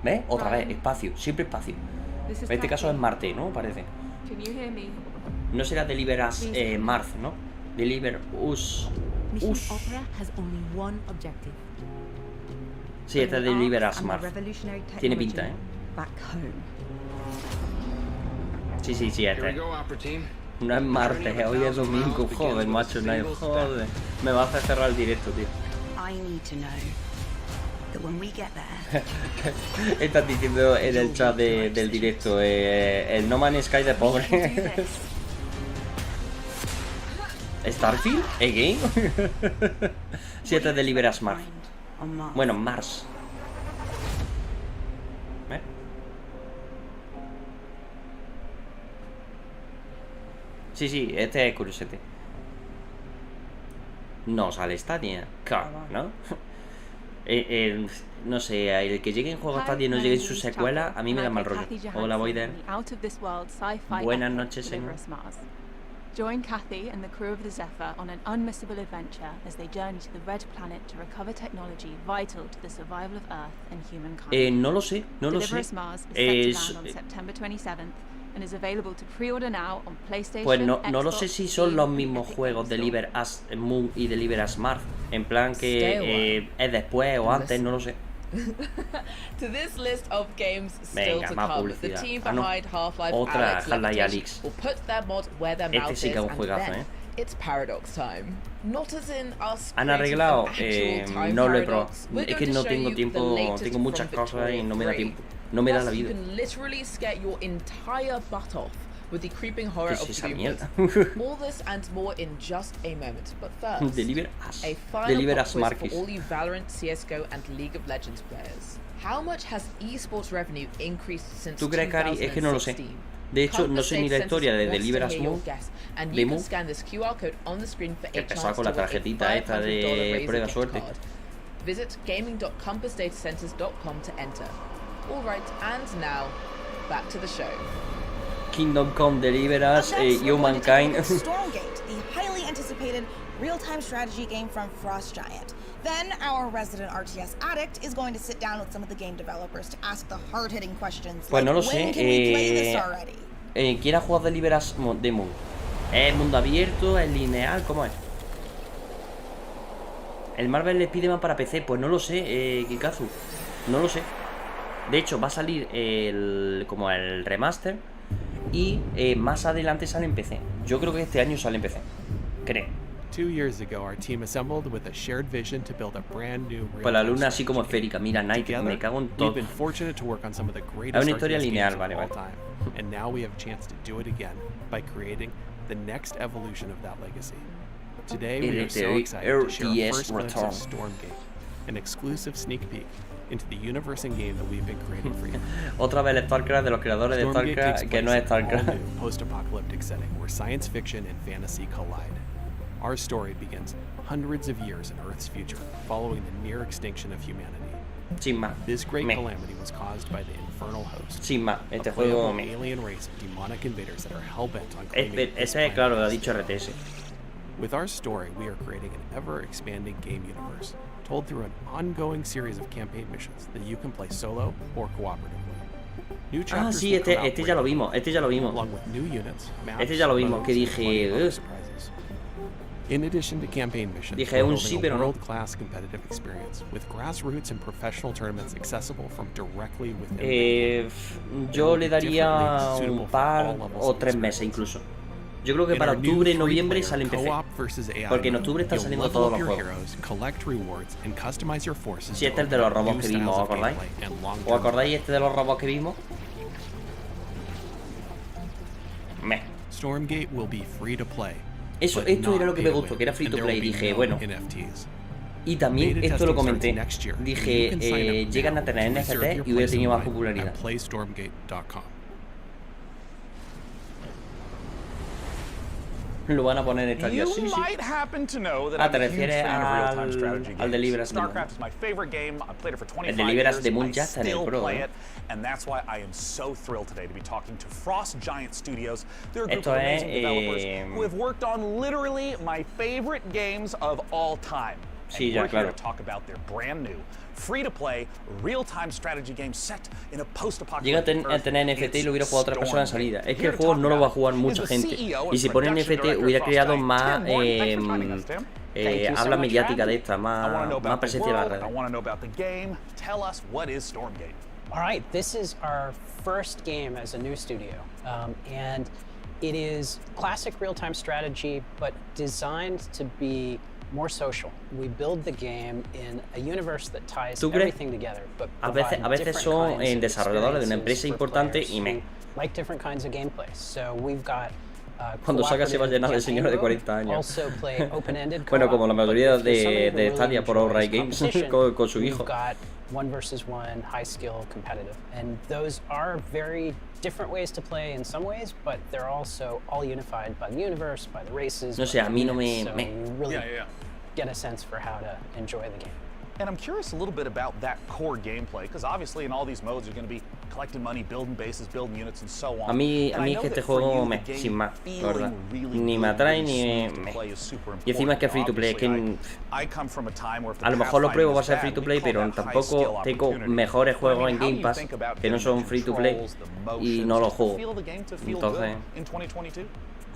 ¿Ves? Otra vez, espacio, siempre espacio. En este caso es Marte, ¿no? Parece. No será Deliver Us Mars, ¿no? Deliver Us. Sí, este es Deliver Us Mars. Tiene pinta, ¿eh? Sí, este. No es martes, hoy es domingo. Joder, macho, no hay. Joder. Me vas a cerrar el directo, tío. Estás diciendo en el chat del directo el No Man's Sky de pobre. ¿Starfield? ¿Again? Sí, este es de Liberas Mars. Bueno, Mars. ¿Eh? Sí, este es curiosete. No sale Stadia. Claro, ¿no? No sé, el que llegue en juego Stadia y no llegue en su secuela, a mí me da mal rollo. Hola, Boyden. Buenas noches, señor. Join Kathy and the crew of the Zephyr on an unmissable adventure as they journey to the Red Planet to recover technology vital to the survival of Earth and humankind. No lo sé. Es on September 27th and is available to pre-order now on PlayStation. Pues no lo sé si son los mismos juegos Deliver Us Moon y Deliver Us Mars. En plan que es después o antes, no lo sé. To this list of games still to come, the team behind Half-Life Alyx will put their mod where their mouth is, and then it's Paradox time. Not as in us. ¿Han arreglado? No lo he probado. Es que no tengo tiempo, tengo muchas cosas y no me da tiempo. No me da la vida. You can literally scare your entire butt off with the creeping horror of Doom. All this and more in just a moment. But first, a final quiz for all you Valorant, CSGO and League of Legends players. How much has esports revenue increased since 2016? ¿Tú crees, Cari? Es que no lo sé. De hecho, no sé ni la historia de Deliver Us Moon. De Moon. Que empezaba con la tarjetita esta de prueba suerte. Visit gaming.compassdatacenters.com to enter. All right, and now back to the show. Kingdom Come Deliver Us, Humankind. Stormgate, the highly anticipated real-time strategy game from Frost Giant. Then our resident RTS addict is going to sit down with some of the game developers to ask the hard-hitting questions. Pues no lo like, sé. when can we play this already? ¿Quién ha jugado Deliver Us de Moon? ¿Es mundo abierto? ¿Es lineal? ¿Cómo es? ¿El Marvel Spider-Man para PC? Pues no lo sé, Kikazu. No lo sé. De hecho, va a salir como el remaster. Y más adelante sale en PC. Yo creo que este año sale en PC. Creo. 2 years ago, our team assembled with a shared vision to build a brand new. Pues la luna así como esférica. Mira, Night, me cago en todo. We've been fortunate to work on some of the greatest. Es una historia lineal, vale. And now we have a chance to do it again by creating the next evolution of that legacy. Today we are so excited to share our first glimpse of Stormgate, an exclusive sneak peek into the universe and game that we've been creating for you. Otra vez el Starcraft de los creadores de Starcraft, que no es Starcraft. A post-apocalyptic setting where science fiction and fantasy collide. Our story begins hundreds of years in Earth's future, following the near extinction of humanity. Sin más. This great calamity was caused by the infernal host. Sin más, este juego me. Alien race of demonic invaders that are hell-bent on claiming ese, claro, lo ha dicho RTS. With our story, we are creating an ever-expanding game universe, told through an ongoing series of campaign missions that you can play solo or cooperatively. New chapters sí, este ya lo vimos, along with new units, maps, este ya lo vimos, que dije... In addition to campaign missions, dije un sí, pero no. World-class competitive experience with grassroots and professional tournaments accessible from directly within. Yo le daría un par o 3 meses incluso. Yo creo que para octubre, noviembre sale en PC. Porque en octubre están saliendo todos los juegos. Si este es el de los robots que vimos, ¿os acordáis? ¿Os acordáis este de los robots que vimos? Stormgate will be free to play. Esto era lo que me gustó, que era free to play. Dije, bueno. Y también esto lo comenté. Dije, llegan a tener NFT y hubiera tenido más popularidad. Lo van a poner en esta sí. ¿Te refieres al de Libras de Moon? El de Libras de Moon ya está en el Pro, ¿eh? Esto es... Sí, ya, claro. Llega a tener NFT y lo hubiera jugado otra persona en salida. Es que el juego no lo va a jugar mucha gente. Y si pone NFT hubiera creado más habla mediática de esta, más presencia en las redes. All right, this is our first game as a new studio, and it is classic real-time strategy, but designed to be more social. We build the game in a universe that ties everything together, but a veces son desarrolladores de una empresa importante y like different kinds of gameplay. So we've got cuando salga se va a llenar de señores de 40 años. Bueno, como la mayoría de Stadia por Outright Games con su hijo. 1 versus 1, high skill, competitive, and those are very different ways to play in some ways, but they're also all unified by the universe, by the races. No sé, a mí no me. So you really get a sense for how to enjoy the game. And I'm curious a little bit about that core gameplay, because obviously in all these modes you're going to be collecting money, building bases, building units, and so on. A mí es que este juego sin más, la verdad. Ni me atrae ni Y encima es que es free to play, es que a lo mejor lo pruebo va a ser free to play, pero tampoco tengo mejores juegos en Game Pass que no son free to play y no los juego. Entonces...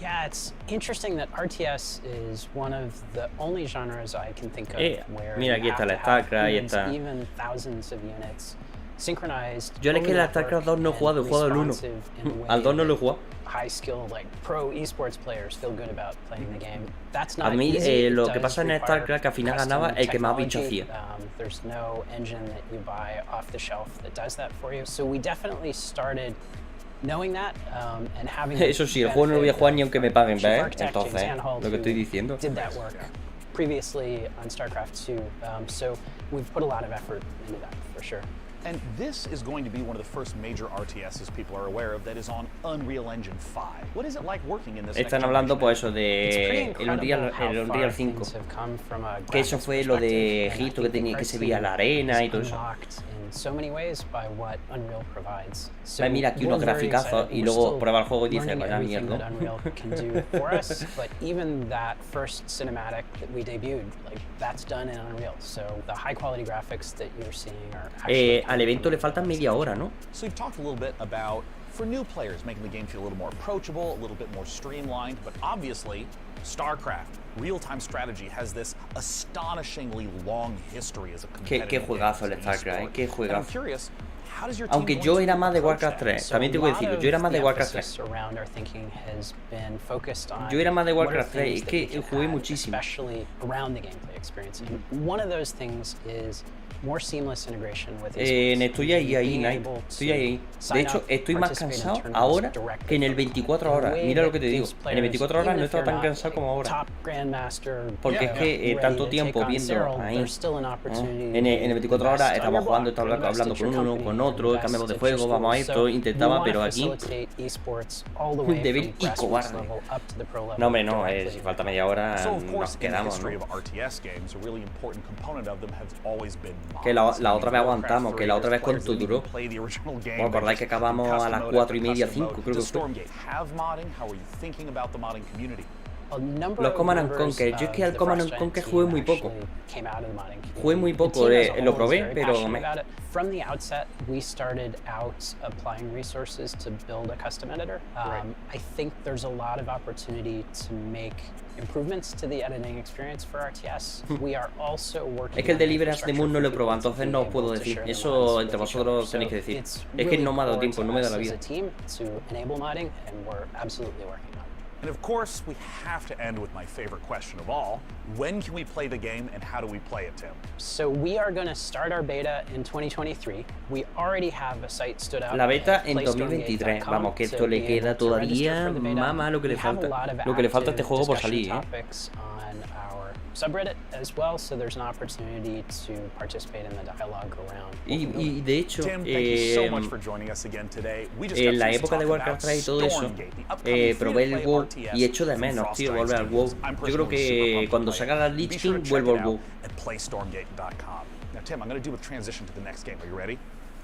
Yeah, it's interesting that RTS is one of the only genres I can think of where mira, aquí está la Starcraft, ahí está. Even thousands of units synchronized. Yo es que la Starcraft 2 no he jugado, he jugado el 1. Al 2 no lo he jugado. High skill, like pro esports players feel good about playing the game. That's not a mí easy. Lo que pasa en Starcraft que al final ganaba el que más bicho hacía. There's no engine that you buy off the shelf that does that for you. So we definitely started knowing that, and having eso sí, el juego no lo voy a jugar ni aunque me paguen, ¿ves? Entonces, lo que estoy diciendo. Did that work previously on Starcraft 2, so we've put a lot of effort into that for sure. And this is going to be one of the first major RTSs people are aware of that is on Unreal Engine 5. What is it like working in this? Están hablando pues eso de el Unreal 5. Que eso fue lo de Egipto que se veía la arena y todo eso. Mira aquí unos graficazos y luego prueba el juego y dice, vaya mierda. Al evento le faltan media hora, ¿no? So we've talked a little bit about, for new players, making the game feel a little more approachable, a little bit more streamlined, but obviously Starcraft, real-time strategy, has this astonishingly long history as a competitive Qué juegazo el Starcraft, qué juegazo. Aunque yo era más de Warcraft 3, también te voy a decirlo, yo era más de Warcraft 3. Yo era más de Warcraft 3, es que jugué muchísimo. experience. And one of those things is more seamless integration with estoy ahí, Night. Estoy ahí. De hecho, estoy más cansado ahora que en el 24 horas. Mira lo que te digo. En el 24 horas no estaba tan cansado como ahora. Porque es que tanto tiempo viendo ahí. En el 24 horas estamos jugando, estamos hablando con uno, con otro, cambiamos de juego, vamos a esto, intentaba, pero aquí de ver y cobarde. No, hombre, no, si falta media hora nos quedamos, ¿no? Que la otra vez aguantamos, que la otra vez cuánto duró. ¿Os acordáis que acabamos a las 4:30, 5? Creo que fue. Los Command and Conquer. Yo es que al Command and Conquer jugué muy poco. Jugué muy poco, lo probé, pero From the outset, we started out applying resources to build a custom editor. I think there's a lot of opportunity to make improvements to the editing experience for RTS. We are also working. Es que el Deliverance the Moon no lo he probado, entonces no os puedo decir. Eso entre vosotros tenéis que decir. Es que no me ha dado tiempo, no me da la vida. And of course, we have to end with my favorite question of all. When can we play the game and how do we play it, Tim? So we are going to start our beta in 2023. We already have a site stood out. La beta en 2023. Vamos, que esto le queda todavía mamá lo que le falta. Lo que le falta a este juego por salir, subreddit as well, so there's an opportunity to participate in the dialogue around. Y de hecho, en la época de Warcraft 3 y todo eso, probé el WoW y echo de menos, tío, volver al WoW. Yo creo que cuando salga la Lich King vuelvo al WoW.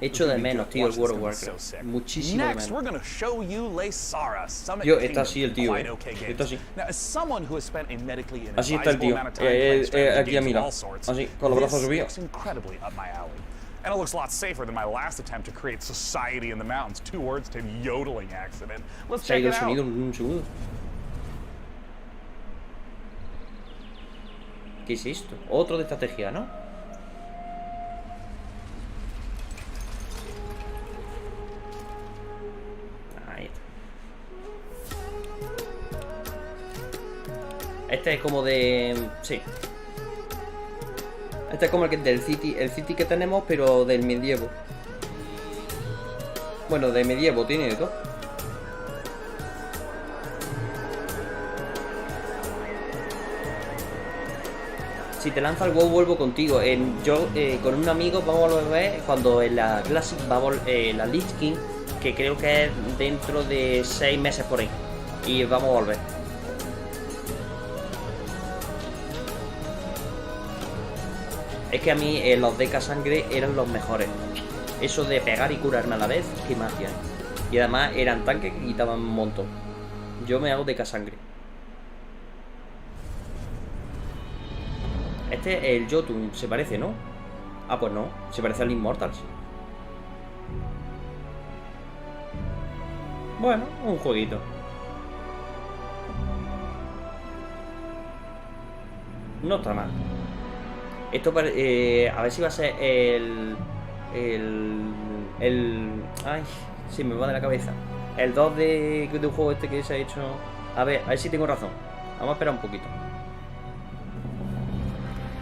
Echo de menos, tío, el World of Warcraft. Muchísimo de menos. Yo, está así el tío, está así. Así está el tío, aquí a mirar. Así, con los brazos subidos. And it looks a lot safer than my last attempt to create society in the mountains. 2 words, Tim, yodeling accident. Let's check it out. Se ha ido el sonido en un segundo. ¿Qué es esto? Otro de estrategia, ¿no? Este es como de... sí. Este es como el del City. El City que tenemos, pero del medievo. Bueno, de medievo tiene de todo. Si te lanza el WoW vuelvo contigo. Yo con un amigo vamos a volver cuando en la Classic vamos la Lich King, que creo que es dentro de 6 meses por ahí. Y vamos a volver. Es que a mí los Deca Sangre eran los mejores. Eso de pegar y curarme a la vez, qué magia. Y además eran tanques que quitaban un montón. Yo me hago Deca Sangre. Este es el Jotun, se parece, ¿no? Ah, pues no, se parece al Immortals. Bueno, un jueguito. No está mal. Esto a ver si va a ser ay, sí, me va de la cabeza. El 2 de un juego este que se ha hecho. A ver si tengo razón. Vamos a esperar un poquito.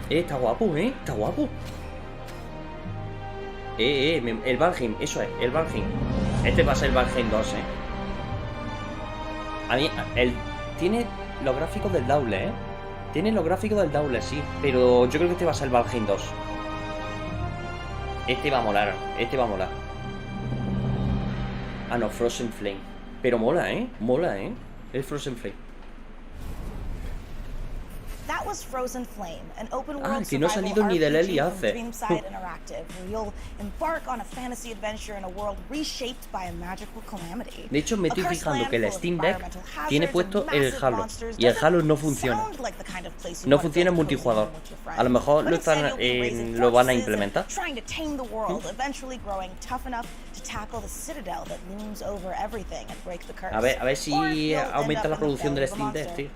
Está guapo, está guapo. El Valheim, eso es, el Valheim. Este va a ser el Valheim 2, A mí, tiene los gráficos del Daule, Tiene los gráficos del Daule, sí. Pero yo creo que este va a ser el Valheim 2. Este va a molar, Ah, no, Frozen Flame. Pero mola, mola, el Frozen Flame. That was Frozen Flame, an open world que no ha salido ni del Eli hace. Dreamside Interactive, where you'll embark on a fantasy adventure in a world reshaped by a magical calamity. De hecho, me estoy fijando que el Steam Deck tiene puesto el Halo y el Halo no funciona. No funciona en multijugador. A lo mejor lo van a implementar. A ver si aumenta la producción del Steam Deck, tío.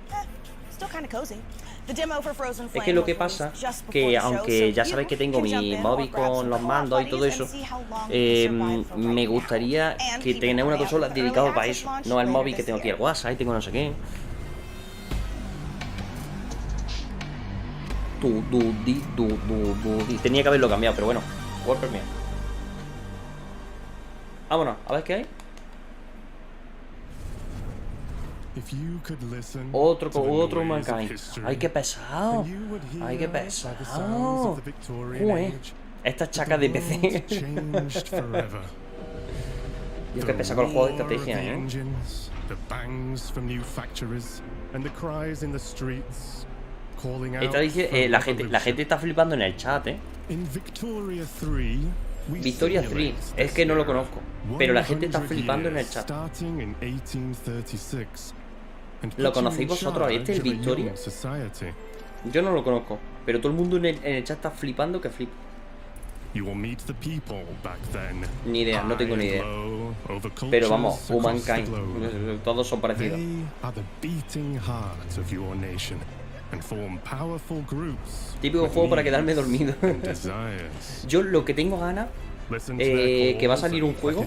Es que lo que pasa que aunque ya sabéis que tengo mi móvil con los mandos y todo eso, me gustaría que tenga una consola dedicada para eso, no el móvil que tengo aquí el WhatsApp y tengo no sé qué. Tenía que haberlo cambiado, pero bueno. World Premiere. Vámonos, a ver qué hay. Otro Mankind. Ay, qué pesado. Ay, qué pesado. Uy, estas chacas de PC. Dios, qué pesa con el juego de estrategia, ¿eh? La gente está flipando en el chat, ¿eh? Victoria 3, es que no lo conozco, pero la gente está flipando en el chat. ¿Lo conocéis vosotros? ¿Este es el Victoria? Yo no lo conozco, pero todo el mundo en el chat está flipando que flipa. Ni idea, no tengo ni idea. Pero vamos, Humankind, todos son parecidos. Típico juego para quedarme dormido. Yo lo que tengo ganas, que va a salir un juego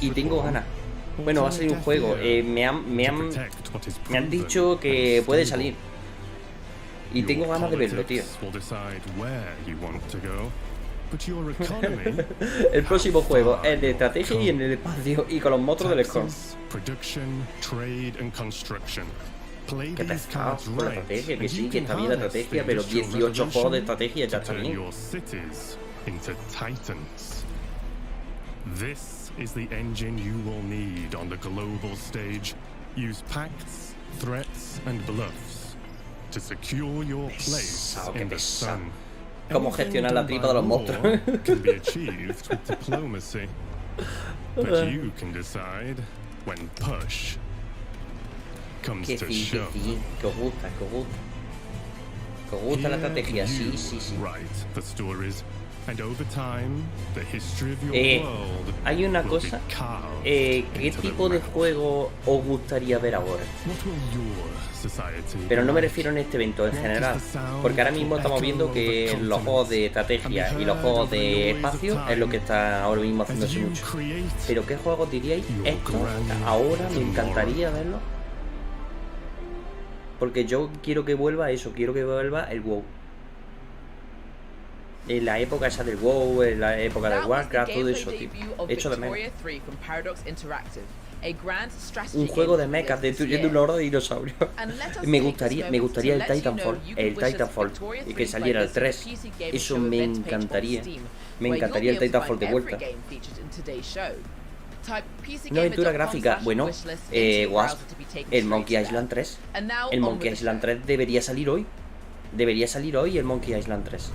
y tengo ganas. Bueno, va a salir un juego. Me han dicho que puede salir y tengo ganas de verlo, tío. El próximo juego es de estrategia y en el espacio y con los monstruos del Scorn. Qué pesado con la estrategia, que sí, que está bien la estrategia, pero 18 juegos de estrategia ya está bien. This is the engine you will need on the global stage. Use pacts, threats and bluffs to secure your place in the sun. Cómo gestionar la tripa de los monstruos. Can be achieved with diplomacy, but you can decide when push comes to shove. Que os gusta, que os gusta la estrategia, sí. Write the stories. And over time, the history of your world hay una cosa, ¿qué tipo de juego os gustaría ver ahora? Pero no me refiero en este evento, en general, porque ahora mismo estamos viendo que los juegos de estrategia y los juegos de espacio es lo que está ahora mismo haciéndose mucho. Pero ¿qué juegos diríais? Esto ahora me encantaría verlo, porque yo quiero que vuelva eso, quiero que vuelva el WoW. En la época esa del WoW, en la época del Warcraft, todo eso, tío. Hecho de menos. Un juego de mechas destruyendo un oro de dinosaurios. Me gustaría el Titanfall. Y que saliera el 3. Eso me encantaría. Me encantaría el Titanfall de vuelta. Una aventura gráfica, bueno, Wasp, el Monkey Island 3. El Monkey Island 3 debería salir hoy. Debería salir hoy el Monkey Island 3.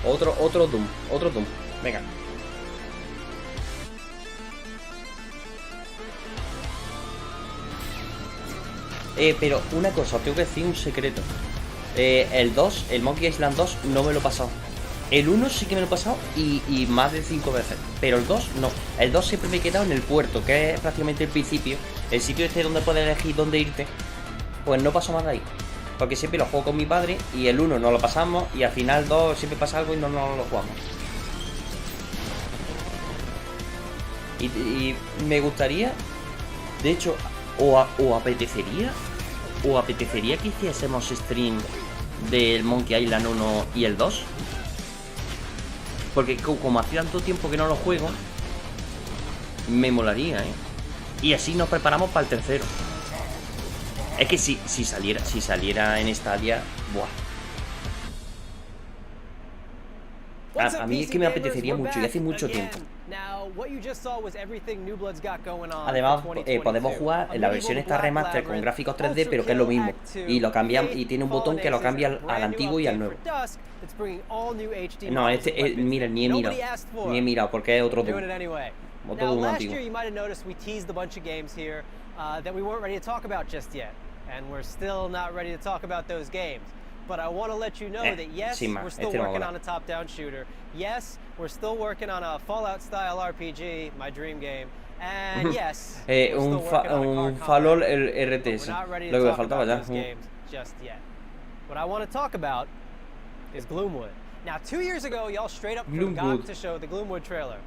Otro Doom. Venga. Pero una cosa, os tengo que decir un secreto. El 2, el Monkey Island 2, no me lo he pasado. El 1 sí que me lo he pasado y más de 5 veces. Pero el 2 no. El 2 siempre me he quedado en el puerto, que es prácticamente el principio. El sitio este donde puedes elegir dónde irte. Pues no paso más de ahí. Porque siempre lo juego con mi padre y el 1 no lo pasamos y al final 2 siempre pasa algo y no lo jugamos. Y me gustaría, de hecho, o apetecería que hiciésemos stream del Monkey Island 1 y el 2. Porque como hacía tanto tiempo que no lo juego, me molaría, Y así nos preparamos para el tercero. Es que si saliera en Stadia, buah. A mí es que me apetecería mucho y hace mucho tiempo. Además, podemos jugar en la versión esta remaster con gráficos 3D, pero que es lo mismo. Y lo cambian y tiene un botón que lo cambia al antiguo y al nuevo. No, mira, ni he mirado porque es otro Doom. Otro Doom antiguo. That we weren't ready to talk about just yet, and we're still not ready to talk about those games. But I want to let you know that yes, we're still working on a top-down shooter. Yes, we're still working on a Fallout-style RPG, my dream game. And yes, un Fallout RTS. Lo que me faltaba ya. Just yet. What I want to talk about is Gloomwood. Now, 2 years ago, y'all straight up forgot to show the Gloomwood trailer.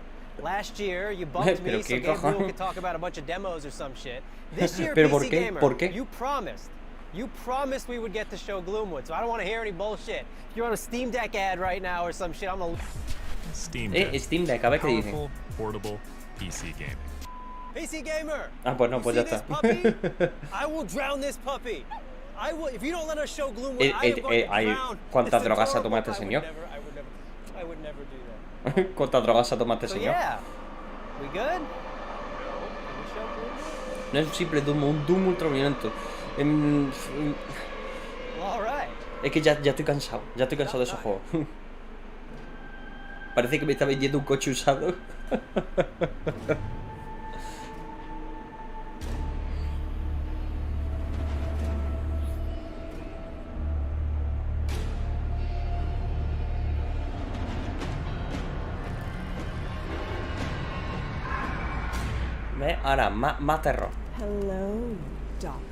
Last year, you bumped me so Gabriel could talk about a bunch of demos or some shit. This year, PC Gamer, you promised You promised we would get to show Gloomwood, so I don't want to hear any bullshit. If you're on a Steam Deck ad right now or some shit, I'm gonna... Steam Deck, a ver qué dice. Portable PC gaming. PC gamer. Ah, pues no, pues ya está. I will drown this puppy. I will, if you don't let us show Gloomwood, I am going to drown. ¿Cuántas drogas ha tomado este señor? I would never do that. ¿Cuántas drogas ha tomado este señor? Yeah. We good? No es un simple Doom, un Doom ultraviolento. Es que ya estoy cansado. Ya estoy cansado de esos juegos. Parece que me está vendiendo un coche usado. ¿Ves? Ahora, más terror. Hello, Doctor.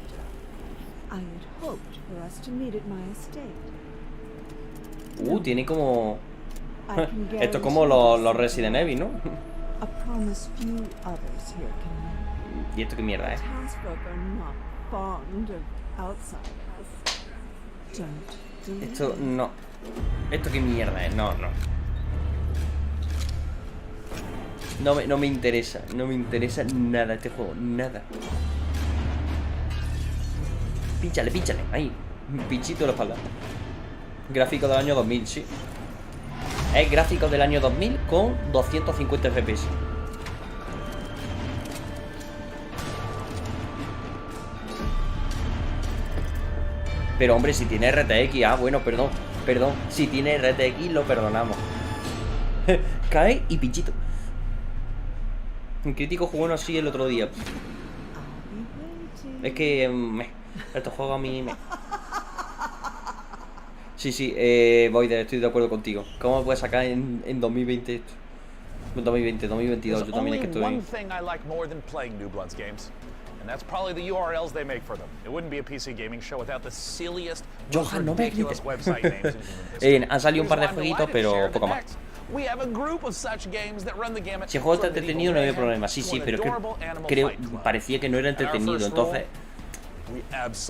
I had hoped for us to meet at my estate. Tiene como... Esto es como los Resident Evil, ¿no? A promise few others here can. ¿Y esto qué mierda es? Townsfolk are not fond of outsiders. Don't delay. Esto no. ¿Esto qué mierda es? No. No me interesa. No me interesa nada este juego. Nada. Pínchale. Ahí. Un pinchito en la espalda. Gráfico del año 2000, sí. Es gráfico del año 2000 con 250 FPS. Pero hombre, si tiene RTX, bueno, perdón. Si tiene RTX lo perdonamos. Cae y pinchito. Un crítico jugó uno así el otro día. Es que estos juegos a mí Sí, Voider, estoy de acuerdo contigo. ¿Cómo puedes sacar en 2020 esto? 2022, yo también es que estoy... And that's probably the URLs they make for them. It wouldn't be a PC gaming show without the silliest, most Johan, no me ridiculous website names in human history. Han salido un par de jueguitos, pero poco más. We have a group of such games that run the gamut. Si el juego está entretenido no hay problema. Sí, pero creo parecía que no era entretenido. Entonces,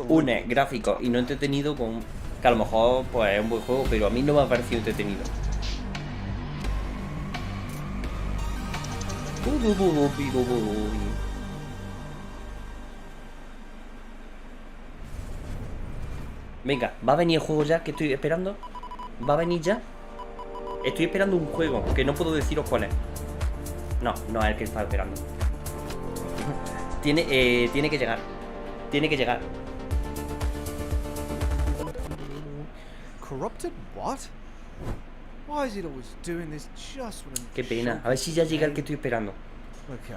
une gráfico y no entretenido con... Que a lo mejor pues es un buen juego, pero a mí no me ha parecido entretenido. Venga, ¿va a venir el juego ya que estoy esperando? ¿Va a venir ya? Estoy esperando un juego que no puedo deciros cuál es. No es el que estaba esperando. Tiene que llegar. Tiene que llegar. Corrupted what? Why is it always doing this just when I'm... Qué pena. A ver si ya llega el que estoy esperando. Okay.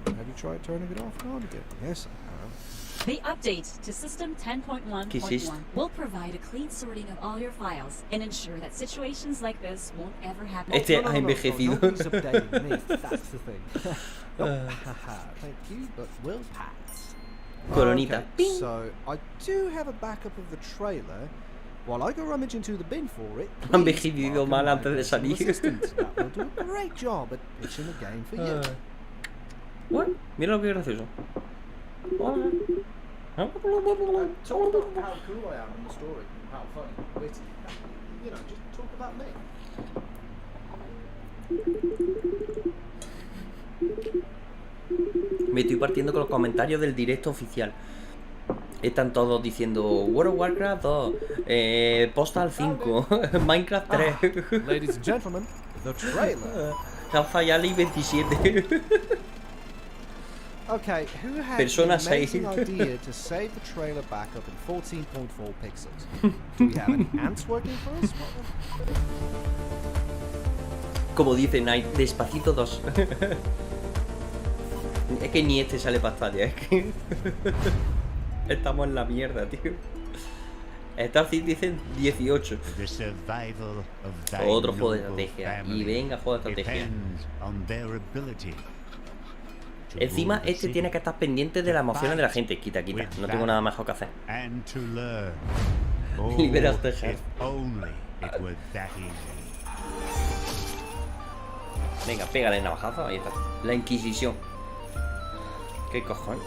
Have you tried turning it off now again? Yes, I have. The update to System 10.1.1 will provide a clean sorting of all your files and ensure that situations like this won't ever happen. Este ha envejecido. Nobody's updating me. That's the thing. Thank you, but will pass. Coronita. Okay, so I do have a backup of the trailer. While I go rummage into the bin for it, han envejecido mal antes de salir. That will do a great job at pitching the game for you. What? Mira lo que gracioso. Hola. Talk about how cool I am in the story, how funny, witty. You know, just talk about me. Me estoy partiendo con los comentarios del directo oficial. Están todos diciendo World of Warcraft 2, Postal 5, Minecraft 3. Ladies and gentlemen, the trailer. Half-Life 27. Okay, who had Persona the amazing 6. idea to save the trailer backup in 14.4 pixels? Do we have any ants working for us? Como dice Night, Despacito 2. Es que ni este sale pantalla, es que... Estamos en la mierda, tío. Starcraft dicen 18. Otro juego de estrategia. Y venga, juego de estrategia. Encima, este tiene que estar pendiente de las emociones de la gente. Quita. No tengo nada mejor que hacer. Libera a Tejas. Venga, pégale el navajazo. Ahí está. La Inquisición. ¿Qué cojones?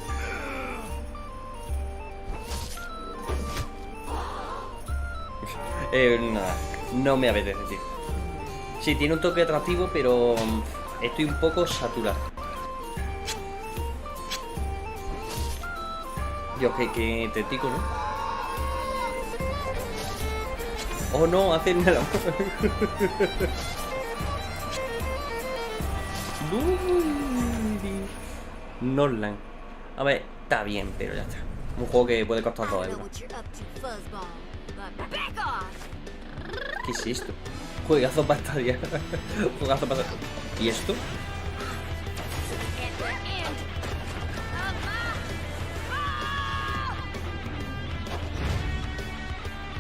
Nada, no me apetece, tío. Sí, tiene un toque atractivo, pero estoy un poco saturado. Dios, que te tico, ¿no? Oh, no, hacen el amor. Norland. A ver, está bien, pero ya está. Un juego que puede costar 2 euros. ¿Qué es esto? Juegazo para Stadia. Juegazo para... ¿Y esto?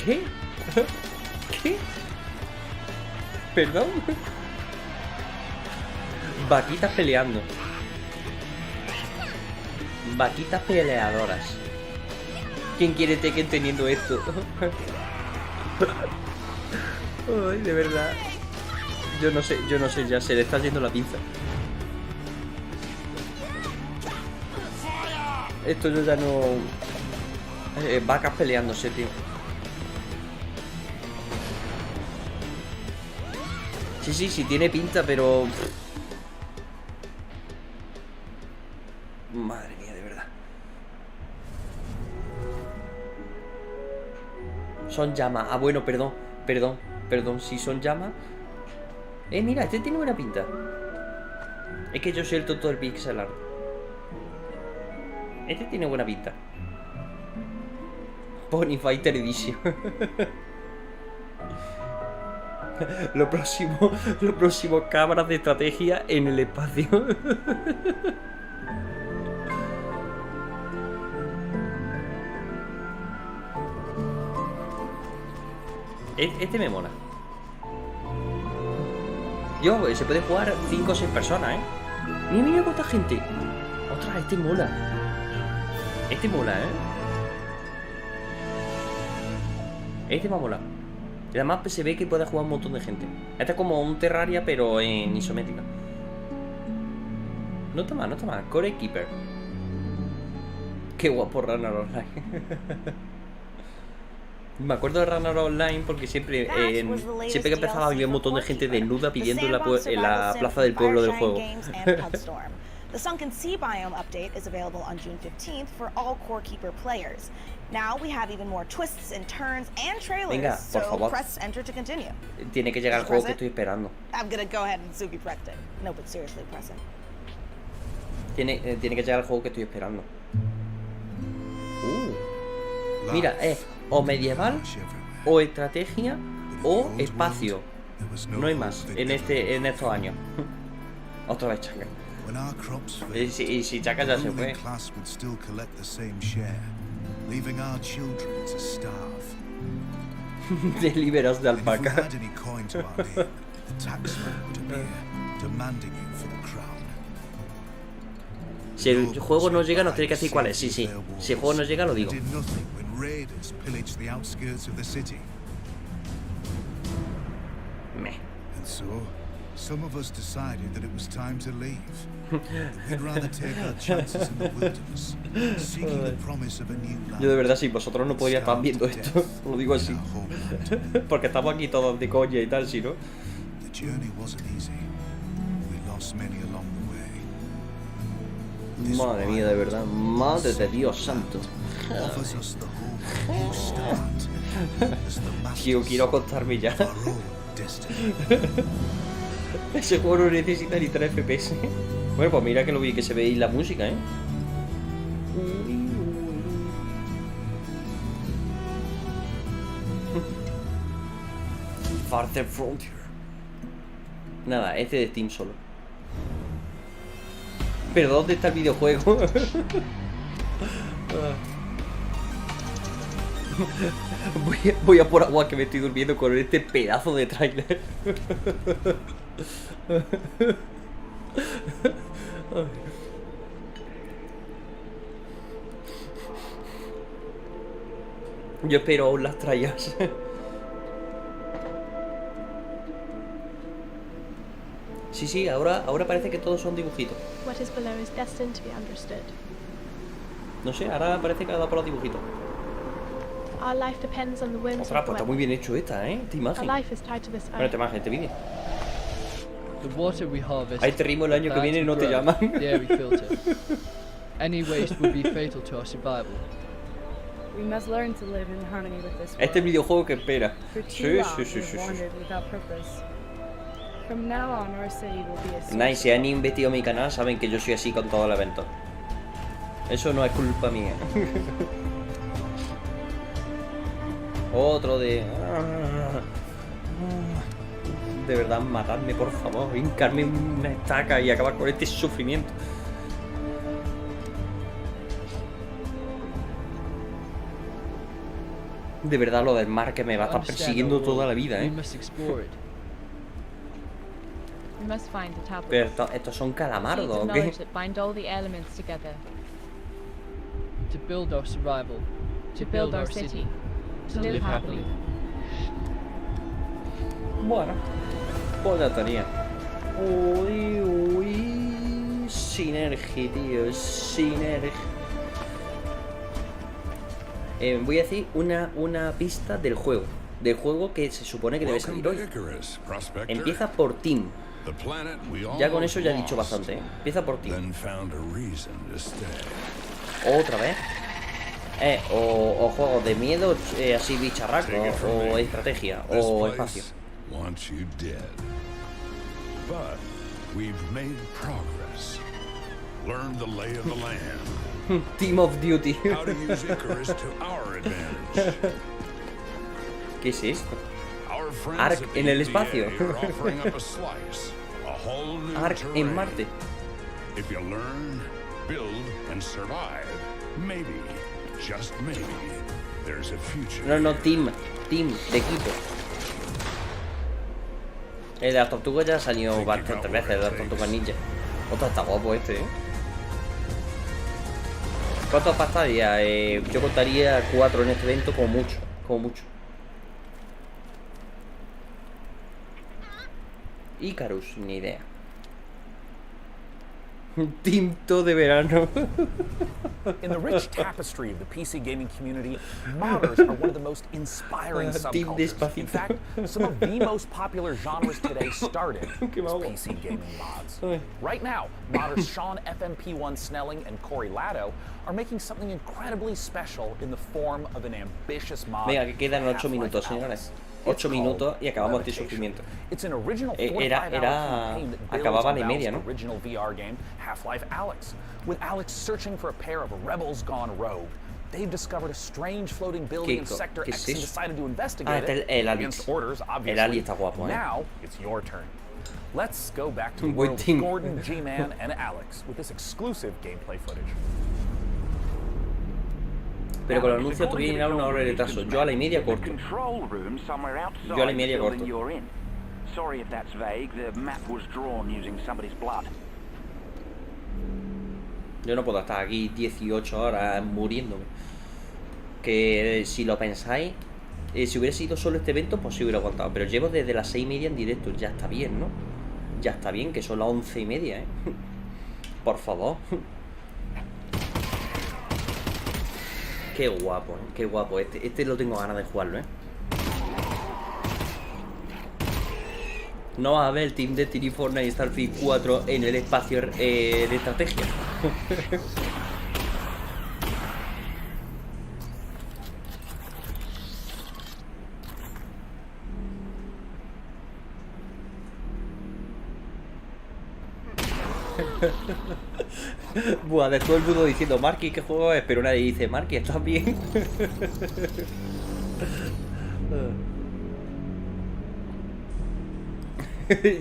¿Qué? ¿Qué? ¿Perdón? Vaquitas peleando. Vaquitas peleadoras. ¿Quién quiere Tekken teniendo esto? Ay, de verdad. Yo no sé, ya se le está yendo la pinza. Esto yo ya no... vacas peleándose, tío. Sí, tiene pinta, pero... Madre mía, de verdad. Son llamas. Ah, bueno, perdón, si son llamas. Mira, este tiene buena pinta. Es que yo soy el tonto del pixel art. Este tiene buena pinta. Pony Fighter Edition. Lo próximo, cámaras de estrategia en el espacio. Este me mola. Yo, se puede jugar 5 o 6 personas, ¿eh? Mira cuánta gente. Ostras, este mola. Este mola, ¿eh? Este me ha molado. Y además se ve que puede jugar un montón de gente. Este es como un Terraria, pero en isométrica. No está mal, Core Keeper. Qué guapo Runner Online. Me acuerdo de Runner Online porque siempre que empezaba había un montón de gente desnuda pidiendo en la plaza del pueblo del juego. The Sunken Sea Biome update is available on June 15th for all Core Keeper players. Now we have even more twists and turns and trailers. Venga, por favor. Press enter to continue. Tiene que llegar el juego que estoy esperando. I'm gonna go ahead and Suki pressed it. No, but seriously, press it. Tiene que llegar el juego que estoy esperando. Mira, o medieval, o estrategia, o espacio. No hay más en estos años. Otra vez Chaka. Y si Chaka ya se fue. Deliveros de alpaca. Si el juego no llega, nos tiene que decir cuál es. Sí. Si el juego no llega, lo digo. Some of us decided that it was time to leave. We'd rather take our chances in the wilderness, seeking the promise of a new land. Yo de verdad, si vosotros no podríais estar viendo esto, lo digo así. Porque estamos aquí todos de coña y tal, si no. The journey wasn't easy. We lost many along the way. Madre mía, de verdad, madre de Dios santo. Tío, quiero acostarme ya. Ese juego no necesita ni 3 FPS. Bueno, pues mira que lo vi que se ve ahí la música, ¿eh? Farther Frontier. Nada, este de Steam solo. Pero ¿dónde está el videojuego? Voy a por agua que me estoy durmiendo con este pedazo de tráiler. Yo espero aún las trallas. Sí, ahora parece que todos son dibujitos. What is below is destined to be understood. No sé, ahora parece que ha dado por los dibujitos. Ostras, pues está muy bien hecho esta, esta imagen. Bueno, esta imagen, este vídeo. Ahí te rimo el año que viene y no te llaman. Este videojuego que espera. Sí. Nice, si han investigado mi canal saben que yo soy así con todo el evento. Eso no es culpa mía. Otro de verdad, matadme por favor. Hincarme una estaca y acabar con este sufrimiento. De verdad, lo del mar que me va a estar persiguiendo toda la vida, Pero estos son calamardos, ¿o qué? Bueno, pues ya estaría. Uy, sinergia, tío, sinergia. Voy a decir una pista del juego. Del juego que se supone que debe salir hoy. Empieza por Team. Ya con eso ya he dicho bastante, Empieza por Team. Otra vez. O juegos de miedo, así bicharraco, o estrategia, o espacio. Team of Duty. ¿Qué es esto? Ark en el espacio. Ark en Marte. No, Team de equipo. El de las tortugas ya ha salido bastantes veces, de las tortugas ninja. Otra, está guapo este, ¿Cuántos pasaría? Yo contaría 4 en este evento como mucho. Icarus, ni idea. Tinto de verano. In the rich tapestry of the PC gaming community, modders are one of the most inspiring subcultures. In fact, some of the most popular genres today started as PC gaming mods. Right now, modders Sean FMP1 Snelling and Corey Latto are making something incredibly special in the form of an ambitious mod. Venga, que quedan 8 minutos, señores. 8 minutos y acabamos este sufrimiento. Acababa la y media, ¿no? Half-Life Alyx, with Alyx searching for a pair of rebels gone rogue. They've discovered a strange floating building in Sector X and decided to investigate it against orders, obviously. Now it's your turn. Let's go back to the world of Gordon, G-Man, and Alyx with this exclusive gameplay footage. Pero con el anuncio todavía irá una hora de retraso. Yo a la y media corto. Yo no puedo estar aquí 18 horas muriéndome. Que si lo pensáis, si hubiera sido solo este evento, pues sí hubiera aguantado. Pero llevo desde las 6:30 en directo. Ya está bien, ¿no? Ya está bien, que son las 11:30, Por favor. Qué guapo, qué guapo. Este lo tengo ganas de jugarlo, No va a haber el team de Tiny Fortnite y Starfield 4 en el espacio de estrategia. Buah, de todo el mundo diciendo Markys, ¿qué juego es? Pero nadie dice Markys, ¿estás bien?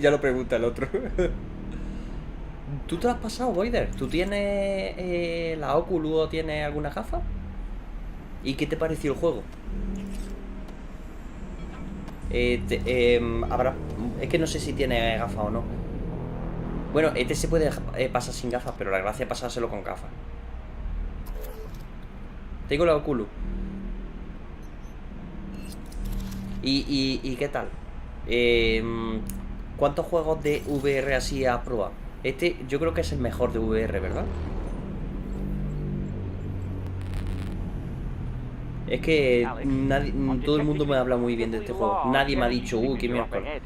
Ya lo pregunta el otro. ¿Tú te lo has pasado, Boider? ¿Tú tienes la Oculus o tienes alguna gafa? ¿Y qué te pareció el juego? Habrá... Es que no sé si tiene gafas o no. Bueno, este se puede pasar sin gafas, pero la gracia es pasárselo con gafas. Tengo la Oculus. ¿Y qué tal? ¿Cuántos juegos de VR así has probado? Este yo creo que es el mejor de VR, ¿verdad? Es que todo el mundo me habla muy bien de este juego. Nadie me ha dicho, qué miércoles.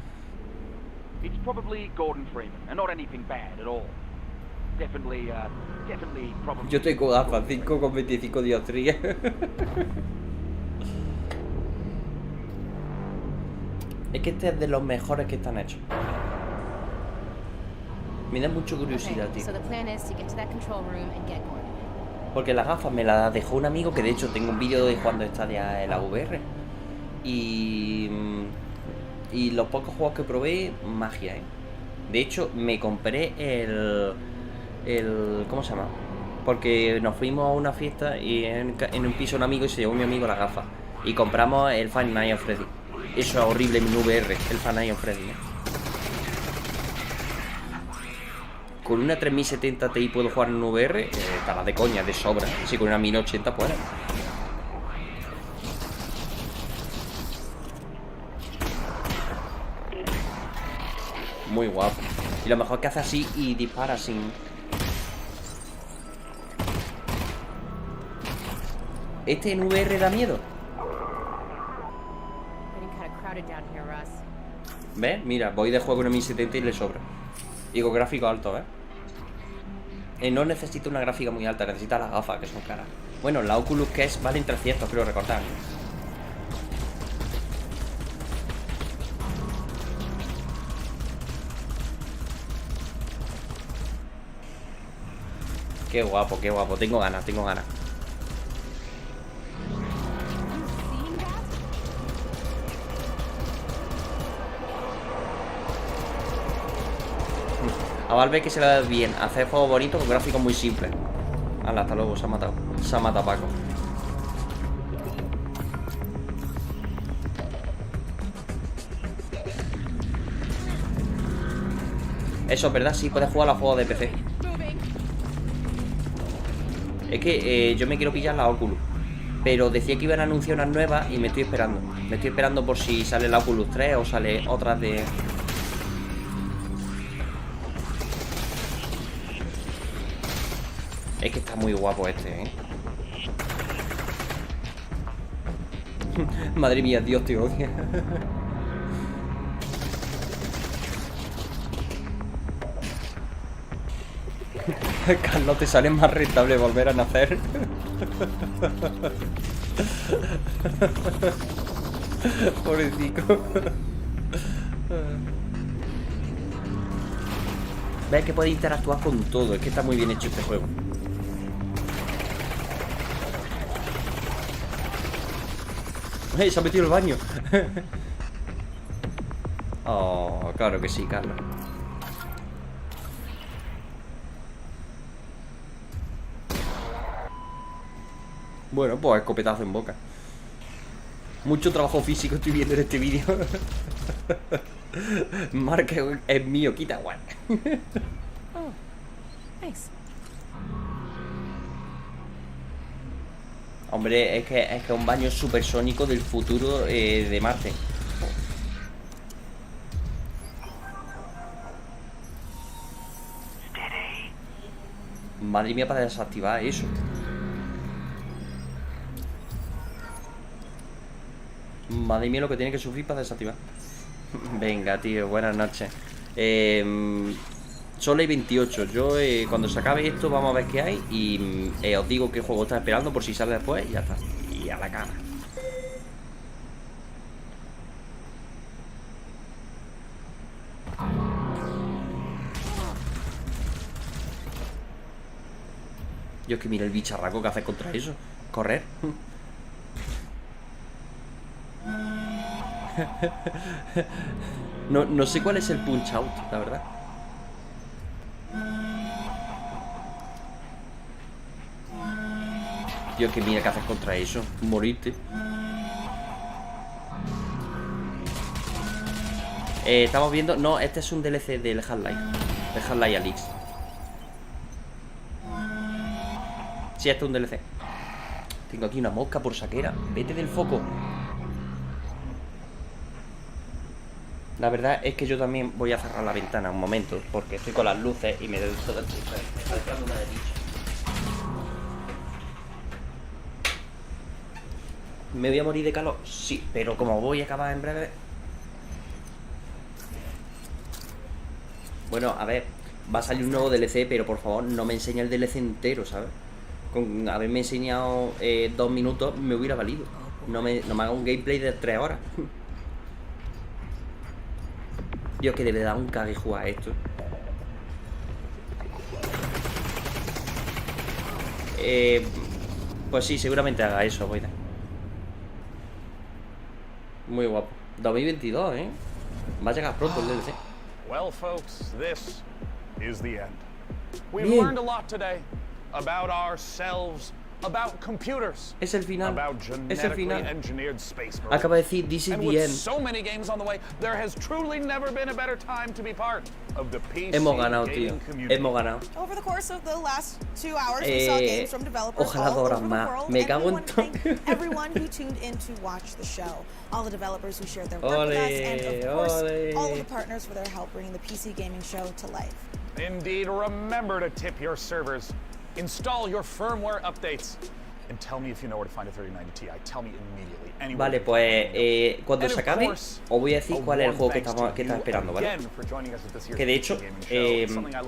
Yo tengo gafas, 5,25 dioptrías. Es que este es de los mejores que están hechos. Me da mucha curiosidad, tío. Porque las gafas me las dejó un amigo, que de hecho tengo un vídeo de cuando está de la VR. Y los pocos juegos que probé, magia, De hecho, me compré el ¿cómo se llama? Porque nos fuimos a una fiesta y en un piso un amigo y se llevó mi amigo las gafas. Y compramos el Five Nights at Freddy. Eso es horrible en VR, el Five Nights at Freddy, Con una 3070 Ti puedo jugar en VR, estaba de coña, de sobra. Si con una 1080 puedo. Muy guapo. Y lo mejor es que hace así y dispara sin... ¿Este en VR da miedo? ¿Ves? Mira, voy de juego con una 1070 y le sobra. Y con gráfico alto, no necesito una gráfica muy alta, necesita las gafas, que son caras. Bueno, la Oculus Quest valen 300, creo recordar. Qué guapo, tengo ganas. A Valve que se le da bien hacer juegos bonitos con gráficos muy simples. Hala, hasta luego, se ha matado Paco. Eso es verdad, sí, puedes jugar a los juegos de PC. Es que yo me quiero pillar la Oculus, pero decía que iban a anunciar unas nuevas y me estoy esperando. Me estoy esperando por si sale la Oculus 3 o sale otras de... Es que está muy guapo este, Madre mía, Dios te odia. Carlos, te sale más rentable volver a nacer. Pobrecito. Ves que puede interactuar con todo. Es que está muy bien hecho este juego. Se ha metido el baño. Oh, claro que sí, Carlos. Bueno, pues escopetazo en boca. Mucho trabajo físico estoy viendo en este vídeo. Mark es mío, quita guay. Oh, nice. Hombre, es que es un baño supersónico del futuro de Marte. Madre mía, para desactivar eso. Madre mía, lo que tiene que sufrir para desactivar. Venga, tío, buenas noches. Solo hay 28. Yo, cuando se acabe esto, vamos a ver qué hay. Y os digo qué juego está esperando por si sale después. Y ya está. Y a la cama. Dios, que mira el bicharraco que hace contra eso. Correr. No sé cuál es el punch out, la verdad. Dios, que mira que haces contra eso. Morirte. Estamos viendo... No, este es un DLC del Half-Life. De Half-Life Alyx. Sí, este es un DLC. Tengo aquí una mosca por saquera. Vete del foco. La verdad es que yo también voy a cerrar la ventana un momento, porque estoy con las luces y me está dejando una de bicho. ¿Me voy a morir de calor? Sí, pero como voy a acabar en breve... Bueno, a ver, va a salir un nuevo DLC, pero por favor no me enseñe el DLC entero, ¿sabes? Con haberme enseñado 2 minutos me hubiera valido. No me haga un gameplay de 3 horas. Dios, que debe dar un cague jugar esto. Pues sí, seguramente haga eso, voy a... Muy guapo. 2022, ¿eh? Va a llegar pronto el DLC. Well, folks, this is the end. We've learned a lot today about ourselves, about computers. Es el final. About genetically engineered space marines. Acaba de decir this is the end. So many games on the way, there has truly never been a better time to be part of the PC Hemos ganado, tío. Hemos ganado. Over the course of the last 2 hours, we saw games from developers ojalá all over horas the más. world. Me cago en todo. Everyone who tuned in to watch the show, all the developers who shared their work with us, and of course, all of the partners for their help bringing the PC gaming show to life. Indeed, remember to tip your servers, install your firmware updates, and tell me if you know where to find a 3090 Ti. Tell me immediately. Vale, pues cuando se acabe, os voy a decir cuál es el juego que estás esperando, ¿vale? Que de hecho,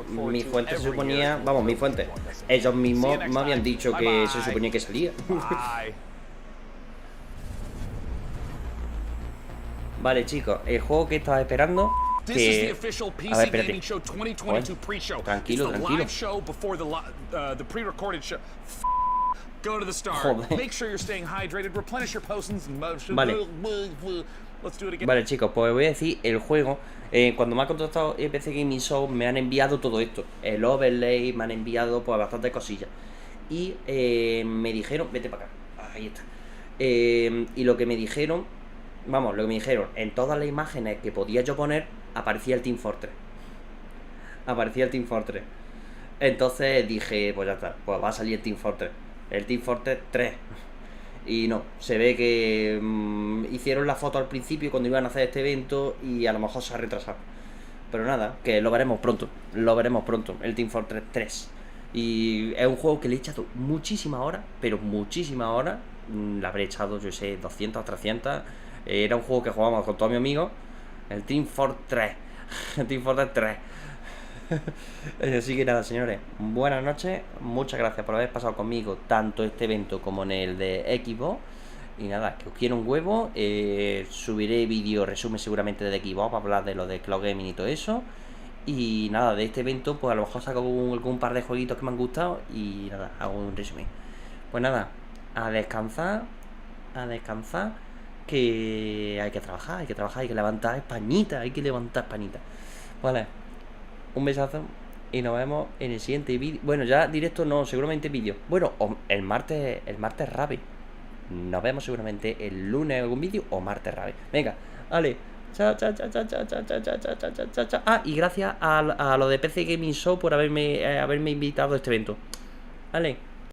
mi fuente se suponía, vamos, mi fuente, ellos mismos me habían dicho que se suponía que salía. Vale, chicos, el juego que estaba esperando. Que... A ver, espérate. Joder, tranquilo, tranquilo. Vale. Vale, chicos, pues voy a decir el juego. Cuando me ha contactado PC Gaming Show, me han enviado todo esto. El overlay, me han enviado pues bastantes cosillas. Y me dijeron, vete para acá. Ahí está. Y lo que me dijeron, vamos, lo que me dijeron, en todas las imágenes que podía yo poner, aparecía el Team Fortress. Aparecía el Team Fortress. Entonces dije, pues ya está, pues va a salir el Team Fortress. El Team Fortress 3. Y no, se ve que hicieron la foto al principio cuando iban a hacer este evento y a lo mejor se ha retrasado. Pero nada, que lo veremos pronto. Lo veremos pronto, el Team Fortress 3. Y es un juego que le he echado muchísimas horas, pero muchísimas horas. Le habré echado, yo sé, 200 o 300. Era un juego que jugábamos con todos mis amigos. El Team Fortress 3. El Team Fortress 3. Así que nada, señores, buenas noches. Muchas gracias por haber pasado conmigo tanto este evento como en el de equipo. Y nada, que os quiero un huevo. Subiré vídeo resumen seguramente de equipo para hablar de lo de cloud gaming y todo eso. Y nada, de este evento pues a lo mejor saco algún par de jueguitos que me han gustado. Y nada, hago un resumen. Pues nada, a descansar. A descansar. Que hay que trabajar, hay que levantar Españita. Hay que levantar Españita. Vale, un besazo y nos vemos en el siguiente vídeo. Bueno, ya directo no, seguramente vídeo. Bueno, el martes Rabbit. Nos vemos seguramente el lunes en algún vídeo o martes Rabbit. Venga, vale. Chao, chao, chao, chao, chao, chao, chao, chao, chao, chao, chao. Ah, y gracias a lo de PC Gaming Show por haberme invitado a este evento. Vale.